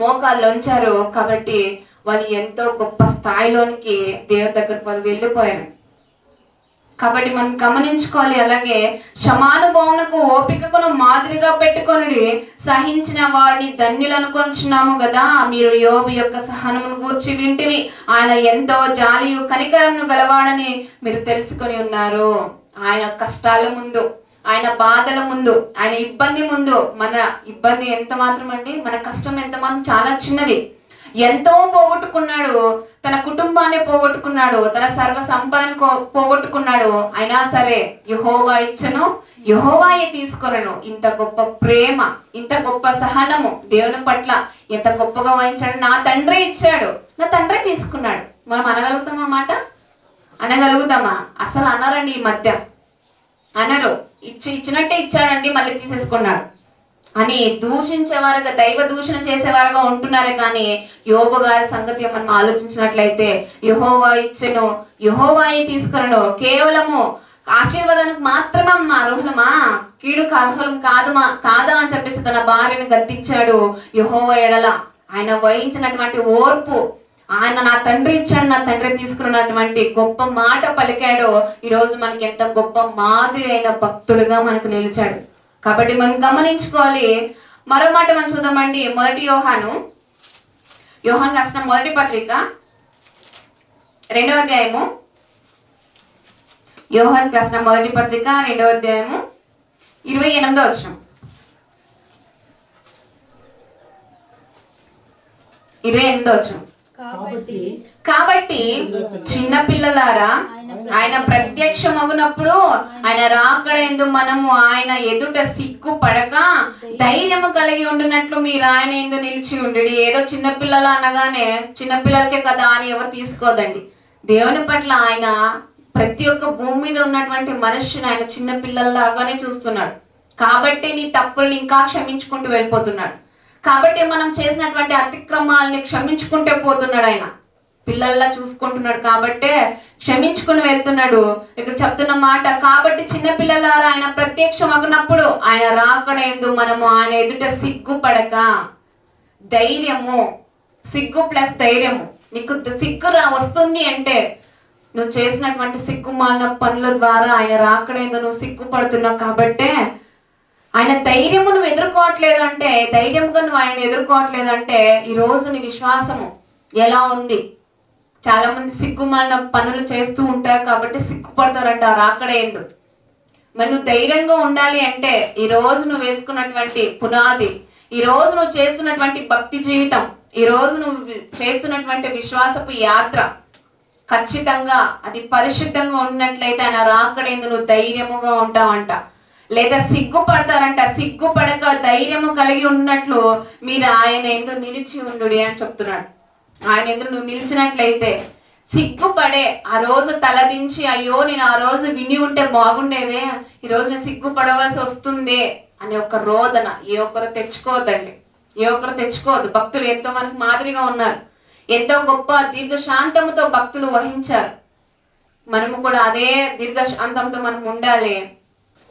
Speaker 1: మోకాళ్ళు వంచారు. కాబట్టి వాళ్ళు ఎంతో గొప్ప స్థాయిలోనికి దేవుని దగ్గరకు వాళ్ళు వెళ్ళిపోయారు. కాబట్టి మనం గమనించుకోవాలి. అలాగే క్షమానుభవమునకు ఓపికను మాదిరిగా పెట్టుకొనుడి. సహించిన వారిని ధన్యులు అనుకొంచున్నాము కదా. మీరు యోబు యొక్క సహనమును గూర్చి వింటిరి. ఆయన ఎంతో జాలియు కనికరమును గలవాడని మీరు తెలుసుకొని ఉన్నారు. ఆయన కష్టాల ముందు, ఆయన బాధల ముందు, ఆయన ఇబ్బంది ముందు, మన ఇబ్బంది ఎంత మాత్రం అండి, మన కష్టం ఎంత మాత్రం చాలా చిన్నది. ఎంతో పోగొట్టుకున్నాడు, తన కుటుంబాన్ని పోగొట్టుకున్నాడు, తన సర్వ సంపదను పోగొట్టుకున్నాడు. అయినా సరే యెహోవా ఇచ్చను, యెహోవాయే తీసుకొనను. ఇంత గొప్ప ప్రేమ, ఇంత గొప్ప సహనము దేవుని పట్ల ఎంత గొప్పగా వహించాడు. నా తండ్రి ఇచ్చాడు, నా తండ్రి తీసుకున్నాడు. మనం అనగలుగుతామా? మాట అనగలుగుతామా? అసలు అనరండి. ఈ మధ్య అనరు. ఇచ్చినట్టే ఇచ్చాడండి, మళ్ళీ తీసేసుకున్నాడు అని దూషించేవారుగా, దైవ దూషణ చేసేవారుగా ఉంటున్నారే. కానీ యోబు గారి సంగతి మనం ఆలోచించినట్లయితే యెహోవా ఇచ్చెను, యెహోవాయే తీసుకున్నాడు, కేవలము ఆశీర్వాదానికి మాత్రమే అర్హులమా, కీడుకు అర్హులం కాదా అని చెప్పేసి తన భార్యను గద్దించాడు. యెహోవా ఎడల ఆయన వహించినటువంటి ఓర్పు, ఆయన నా తండ్రి ఇచ్చాడు, నా తండ్రి తీసుకున్నటువంటి గొప్ప మాట పలికాడు. ఈరోజు మనకి ఎంత గొప్ప మాదిరి అయిన భక్తుడిగా మనకు నిలిచాడు. కాబట్టి మనం గమనించుకోవాలి. మరో మాట మనం చూద్దామండి. యోహాను రాసిన మొదటి పత్రిక 2వ అధ్యాయము, యోహాను రాసిన మొదటి పత్రిక 2వ అధ్యాయము 28వ వచనం. 28వ వచనం. కాబట్టి చిన్న పిల్లలారా, ఆయన ప్రత్యక్షమగునప్పుడు ఆయన రాకడ యందు మనము ఆయన ఎదుట సిగ్గు పడక ధైర్యము కలిగి ఉండినట్లు మీరు ఆయన యందు నిలిచి ఉండి. ఏదో చిన్నపిల్లలు అనగానే చిన్నపిల్లలకే కదా అని ఎవరు తీసుకోదండి. దేవుని పట్ల ఆయన ప్రతి ఒక్క భూమి మీద ఉన్నటువంటి మనుష్యుని ఆయన చిన్న పిల్లల్లాగానే చూస్తున్నాడు. కాబట్టి నీ తప్పుల్ని ఇంకా క్షమించుకుంటూ వెళ్ళిపోతున్నాడు. కాబట్టి మనం చేసినటువంటి అతిక్రమాలని క్షమించుకుంటే పోతున్నాడు. ఆయన పిల్లల్లా చూసుకుంటున్నాడు కాబట్టే క్షమించుకుని వెళ్తున్నాడు. ఇక్కడ చెప్తున్న మాట, కాబట్టి చిన్నపిల్లలారా ఆయన ప్రత్యక్షమగినప్పుడు ఆయన రాకడ యందు మనము ఆయన ఎదుట సిగ్గుపడక, ధైర్యము, సిగ్గు ప్లస్ ధైర్యము. నీకు సిగ్గు వస్తుంది అంటే నువ్వు చేసినటువంటి సిగ్గుమాలిన పనుల ద్వారా ఆయన రాకడ యందు నువ్వు సిగ్గుపడుతున్నావు. కాబట్టే ఆయన ధైర్యము నువ్వు ఎదుర్కోవట్లేదు అంటే, ధైర్యంగా నువ్వు ఆయన ఎదుర్కోవట్లేదు అంటే ఈరోజు నీ విశ్వాసము ఎలా ఉంది? చాలా మంది సిగ్గుమాలిన పనులు చేస్తూ ఉంటారు కాబట్టి సిగ్గుపడతారంట రాకడ యందు. మరి నువ్వు ధైర్యంగా ఉండాలి అంటే ఈ రోజు నువ్వు వేసుకున్నటువంటి పునాది, ఈ రోజు నువ్వు చేస్తున్నటువంటి భక్తి జీవితం, ఈ రోజు నువ్వు చేస్తున్నటువంటి విశ్వాసపు యాత్ర ఖచ్చితంగా అది పరిశుద్ధంగా ఉన్నట్లయితే ఆయన రాకడ యందు నువ్వు ధైర్యముగా ఉంటావంట. లేదా సిగ్గుపడతారంట. సిగ్గుపడక ధైర్యము కలిగి ఉన్నట్లు మీరు ఆయన యందు నిలిచి ఉండు అని చెప్తున్నాడు. ఆయన యందు నువ్వు నిలిచినట్లయితే సిగ్గుపడే ఆ రోజు తలదించి, అయ్యో నేను ఆ రోజు విని ఉంటే బాగుండేదే, ఈ రోజు నేను సిగ్గుపడవలసి వస్తుంది అనే ఒక రోదన ఏ ఒక్కరు తెచ్చుకోవద్దండి. ఏ ఒక్కరు తెచ్చుకోవద్దు. భక్తులు ఎంతో మనకు మాదిరిగా ఉన్నారు. ఎంతో గొప్ప దీర్ఘశాంతంతో భక్తులు వహించారు. మనము కూడా అదే దీర్ఘశాంతంతో మనం ఉండాలి.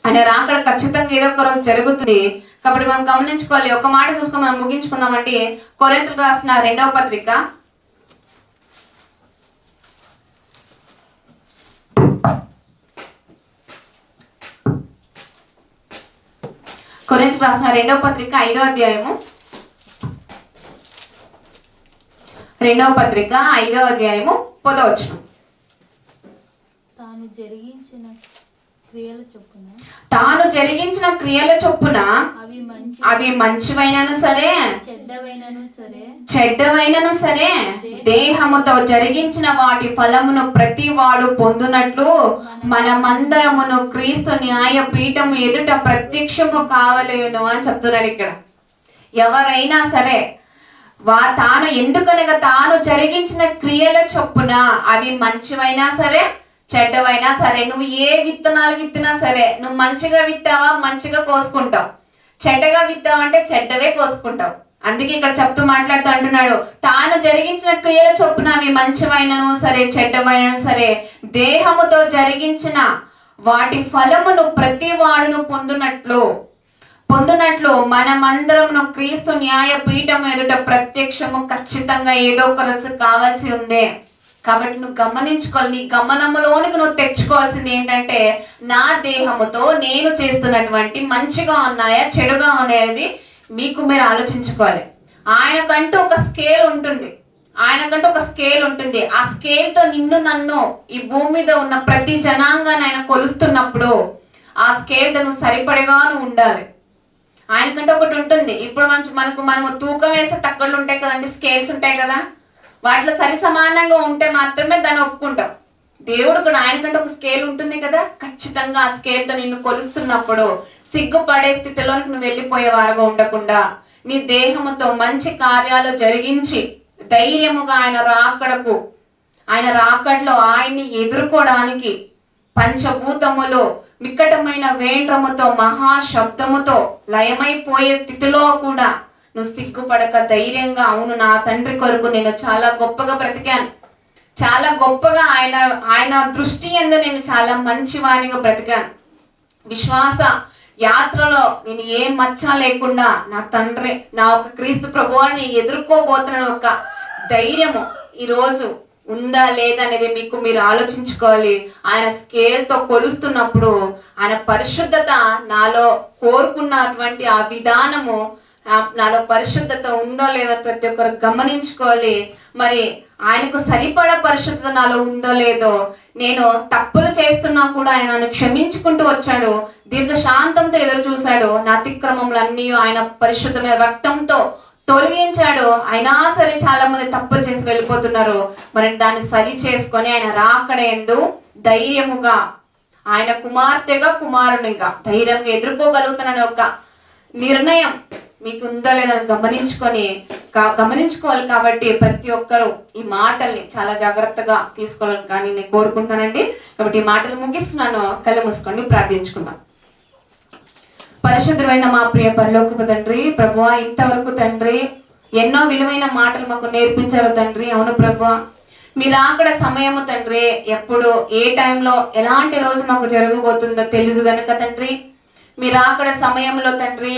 Speaker 1: ఆయన రాకడ ఖచ్చితంగా ఏదో ఒక రోజు జరుగుతుంది. కాబట్టి మనం గమనించుకోవాలి. ఒక మాట చూసుకొని మనం ముగించుకుందామండి. కొరింథీయులకు రాసిన 2వ పత్రిక, కొరింథీయులకు రాసిన 2వ పత్రిక 5వ అధ్యాయము, 2వ పత్రిక 5వ అధ్యాయము 10వ వచనం.
Speaker 2: తాను జరిగించిన క్రియల చొప్పున అవి మంచివైనను సరే చెడ్డవైనను సరే దేహముతో జరిగించిన వాటి ఫలమును ప్రతి వాడు పొందునట్లు మనమందరమును క్రీస్తు న్యాయ పీఠము ఎదుట ప్రత్యక్షము కావలేను అని చెప్తున్నాడు ఇక్కడ. ఎవరైనా సరే తాను ఎందుకనగా తాను జరిగించిన క్రియల చొప్పున అవి మంచివైనా సరే చెడ్డవైనా సరే, నువ్వు ఏ విత్తనాలు విత్తినా సరే, నువ్వు మంచిగా విత్తావా మంచిగా కోసుకుంటావు, చెడ్డగా విత్తావా అంటే చెడ్డవే కోసుకుంటావు. అందుకే ఇక్కడ చెప్తూ మాట్లాడుతూ అంటున్నాడు, తాను జరిగించిన క్రియల చొప్పున అవి మంచివైనను సరే చెడ్డవైనను సరే దేహముతో జరిగించిన వాటి ఫలమును ప్రతి వాడును పొందునట్లు మనమందరమును క్రీస్తు న్యాయ పీఠం ఎదుట ప్రత్యక్షము ఖచ్చితంగా ఏదో ఒక రోజు కావాల్సి ఉంది. కాబట్టి నువ్వు గమనించుకోవాలి. నీ గమనములోనికి నువ్వు తెచ్చుకోవాల్సింది ఏంటంటే, నా దేహముతో నేను చేస్తున్నటువంటి మంచిగా ఉన్నాయా చెడుగా ఉన్నాయనేది మీకు మీరు ఆలోచించుకోవాలి. ఆయనకంటూ ఒక స్కేల్ ఉంటుంది. ఆ స్కేల్తో నిన్ను నన్ను ఈ భూమి మీద ఉన్న ప్రతి జనాంగాన్ని ఆయన కొలుస్తున్నప్పుడు ఆ స్కేల్తో నువ్వు సరిపడగా నువ్వు ఉండాలి. ఆయనకంటే ఒకటి ఉంటుంది. ఇప్పుడు మనము తూకం వేసే తక్కళ్ళు ఉంటాయి కదండి, స్కేల్స్ ఉంటాయి కదా, వాటిలో సరి సమానంగా ఉంటే మాత్రమే దాన్ని ఒప్పుకుంటాం. దేవుడు కూడా ఆయనకంటే ఒక స్కేల్ ఉంటుంది కదా, ఖచ్చితంగా ఆ స్కేల్తో నిన్ను కొలుస్తున్నప్పుడు సిగ్గుపడే స్థితిలోనికి నువ్వు వెళ్ళిపోయేవారుగా ఉండకుండా నీ దేహముతో మంచి కార్యాలు జరిగించి ధైర్యముగా ఆయన రాకడలో ఆయన్ని ఎదుర్కోవడానికి పంచభూతములు మిక్కటమైన వేండ్రముతో మహాశబ్దముతో లయమైపోయే స్థితిలో కూడా నువ్వు సిగ్గుపడక ధైర్యంగా, అవును నా తండ్రి కొరకు నేను చాలా గొప్పగా బ్రతికాను, చాలా గొప్పగా ఆయన దృష్టి యందు నేను చాలా మంచివానిగా బ్రతికాను, విశ్వాస యాత్రలో నేను ఏ మచ్చ లేకుండా నా తండ్రి, నా ఒక క్రీస్తు ప్రభువుని ఎదుర్కోబోతున్న ఒక ధైర్యము ఈరోజు ఉందా లేదా అనేది మీరు ఆలోచించుకోవాలి. ఆయన స్కేల్తో కొలుస్తున్నప్పుడు ఆయన పరిశుద్ధత నాలో కోరుకున్నటువంటి ఆ విధానము, నాలో పరిశుద్ధత ఉందో లేదో ప్రతి ఒక్కరు గమనించుకోవాలి. మరి ఆయనకు సరిపడా పరిశుద్ధత నాలో ఉందో లేదో, నేను తప్పులు చేస్తున్నా కూడా ఆయన నన్ను క్షమించుకుంటూ వచ్చాడు, దీర్ఘశాంతంతో ఎదురు చూశాడు, నా అతిక్రమములన్నీ ఆయన పరిశుద్ధమైన రక్తంతో తొలగించాడు. అయినా సరే చాలా మంది తప్పులు చేసి వెళ్ళిపోతున్నారు. మరి దాన్ని సరి చేసుకొని ఆయన రాకడ యందు ధైర్యముగా, ఆయన కుమార్తెగా కుమారునిగా ధైర్యంగా ఎదుర్కోగలుగుతానని ఒక నిర్ణయం మీకు ఉందో లేదని గమనించుకోవాలి. కాబట్టి ప్రతి ఒక్కరు ఈ మాటల్ని చాలా జాగ్రత్తగా తీసుకోవాలని కానీ నేను కోరుకుంటానండి. కాబట్టి ఈ మాటలు ముగిస్తున్నాను. కళ్ళు మూసుకోండి, ప్రార్థించుకుందాం. పరిశుద్ధమైన మా ప్రియ పరలోకపు తండ్రి, ప్రభువా ఇంతవరకు తండ్రి ఎన్నో విలువైన మాటలు మాకు నేర్పించారు తండ్రి. అవును ప్రభువా, మీరు అక్కడ సమయము తండ్రి ఎప్పుడు ఏ టైంలో ఎలాంటి రోజు మాకు జరగబోతుందో తెలియదు గనుక తండ్రి, మీరు అక్కడ సమయంలో తండ్రి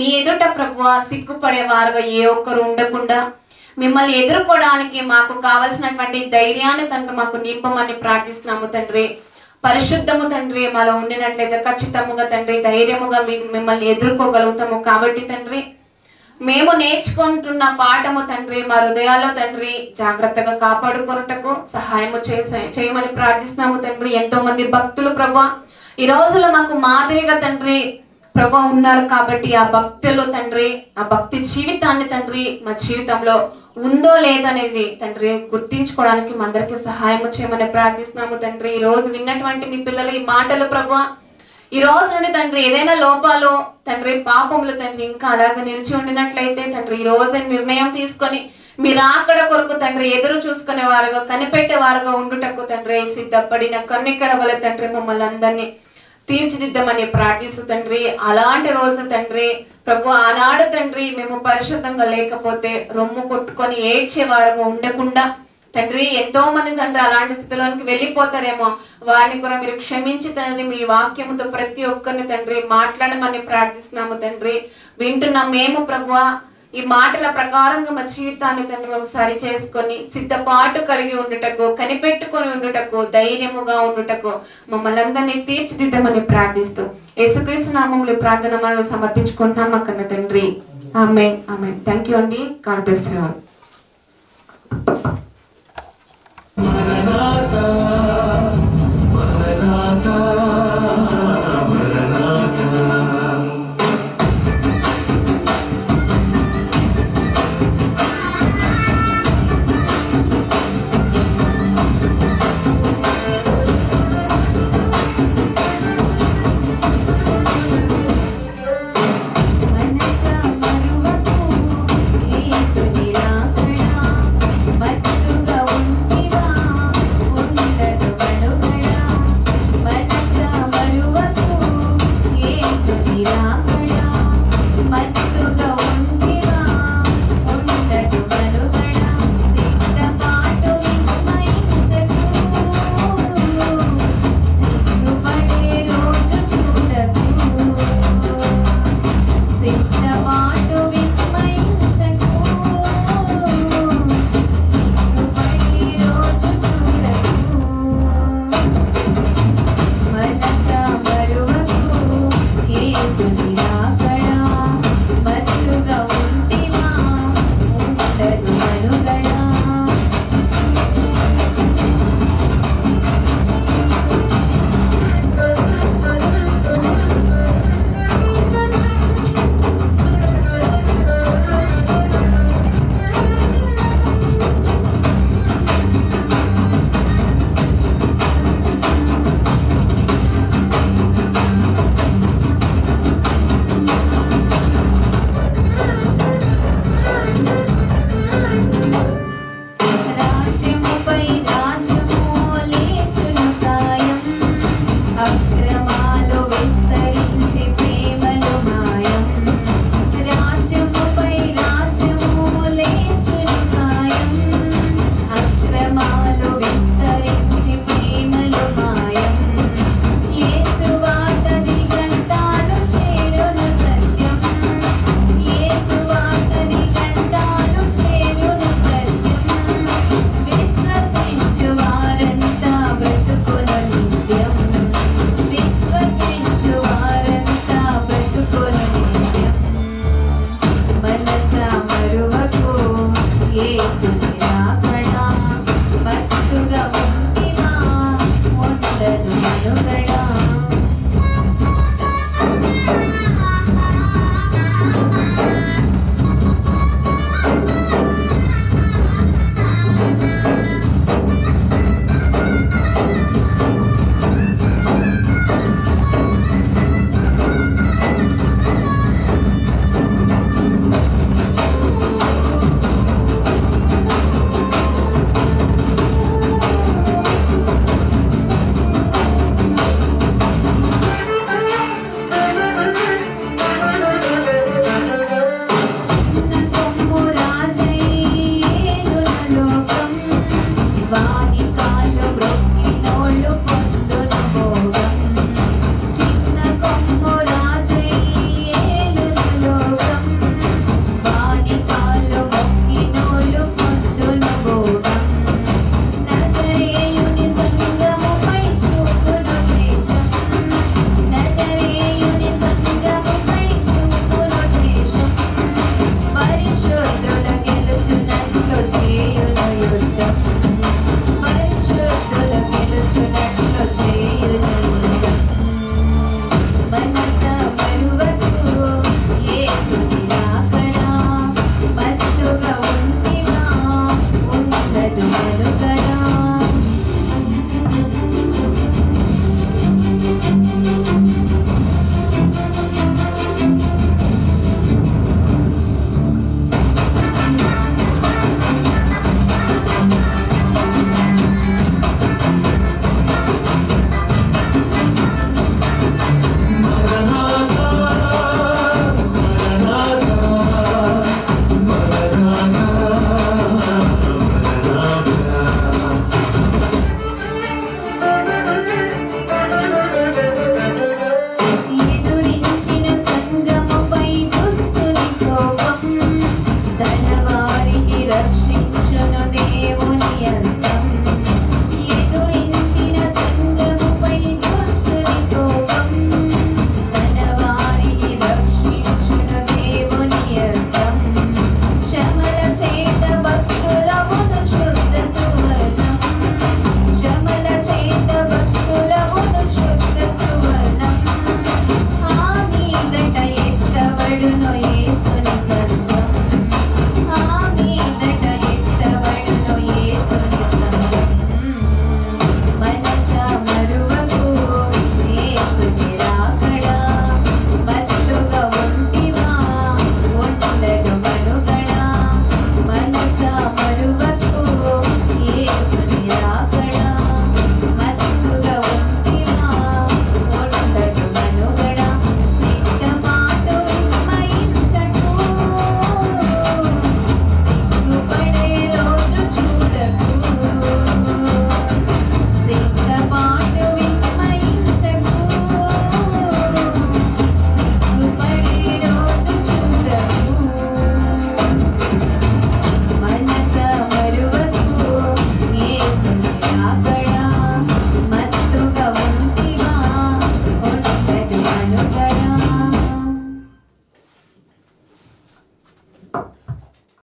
Speaker 2: మీ ఎదుట ప్రభువా సిగ్గుపడేవారుగా ఏ ఒక్కరు ఉండకుండా మిమ్మల్ని ఎదుర్కోవడానికి మాకు కావలసినటువంటి ధైర్యాన్ని తండ్రి మాకు నింపమని ప్రార్థిస్తున్నాము తండ్రి. పరిశుద్ధము తండ్రి మాలో ఉండినట్లయితే ఖచ్చితముగా తండ్రి ధైర్యముగా మిమ్మల్ని ఎదుర్కోగలుగుతాము. కాబట్టి తండ్రి మేము నేర్చుకుంటున్న పాఠము తండ్రి మా హృదయాల్లో తండ్రి జాగ్రత్తగా కాపాడుకొనుటకు సహాయము చేయమని ప్రార్థిస్తున్నాము తండ్రి. ఎంతో మంది భక్తులు ప్రభా ఈ రోజులో మాకు మాదిరిగా తండ్రి ప్రభా ఉన్నారు. కాబట్టి ఆ భక్తులు తండ్రి, ఆ భక్తి జీవితాన్ని తండ్రి మా జీవితంలో ఉందో లేదనేది తండ్రి గుర్తించుకోవడానికి మా అందరికీ సహాయం చేయమని ప్రార్థిస్తున్నాము తండ్రి. ఈ రోజు విన్నటువంటి మీ పిల్లలు ఈ మాటలు ప్రభా ఈ రోజు నుండి తండ్రి ఏదైనా లోపాలు తండ్రి పాపములు తండ్రి ఇంకా అలాగే నిలిచి ఉండినట్లయితే తండ్రి ఈ రోజు నిర్ణయం తీసుకొని మీరు అక్కడ కొరకు తండ్రి ఎదురు చూసుకునే వారుగా కనిపెట్టే వారుగా ఉండుటకు తండ్రి సిద్ధపడిన కన్నికల వల్ల తండ్రి మమ్మల్ని అందరినీ తీర్చిదిద్దమని ప్రార్థిస్తూ తండ్రి అలాంటి రోజు తండ్రి ప్రభు ఆనాడు తండ్రి మేము పరిశుద్ధంగా లేకపోతే రొమ్ము కొట్టుకొని ఏడ్చేవారు ఉండకుండా తండ్రి ఎంతో మంది తండ్రి అలాంటి స్థితిలోనికి వెళ్ళిపోతారేమో, వారిని కూడా మీరు క్షమించి తండ్రి మీ వాక్యముతో ప్రతి ఒక్కరిని తండ్రి మాట్లాడమని ప్రార్థిస్తున్నాము తండ్రి. వింటున్న మేము ప్రభువా ఈ మాటల ప్రకారంగా మా జీవితాన్ని తండ్రి మేము సరి చేసుకొని సిద్ధపాటు కలిగి ఉండుటకు, కనిపెట్టుకొని ఉండుటకు, ధైర్యముగా ఉండుటకు మమ్మల్ని అందరినీ తీర్చిదిద్దమని ప్రార్థిస్తూ యేసుక్రీస్తు నామములో ప్రార్థన మనం సమర్పించుకుంటున్నాం మా కన్న తండ్రి. ఆమేన్ ఆమేన్. థ్యాంక్ యూ అండి. God bless you all.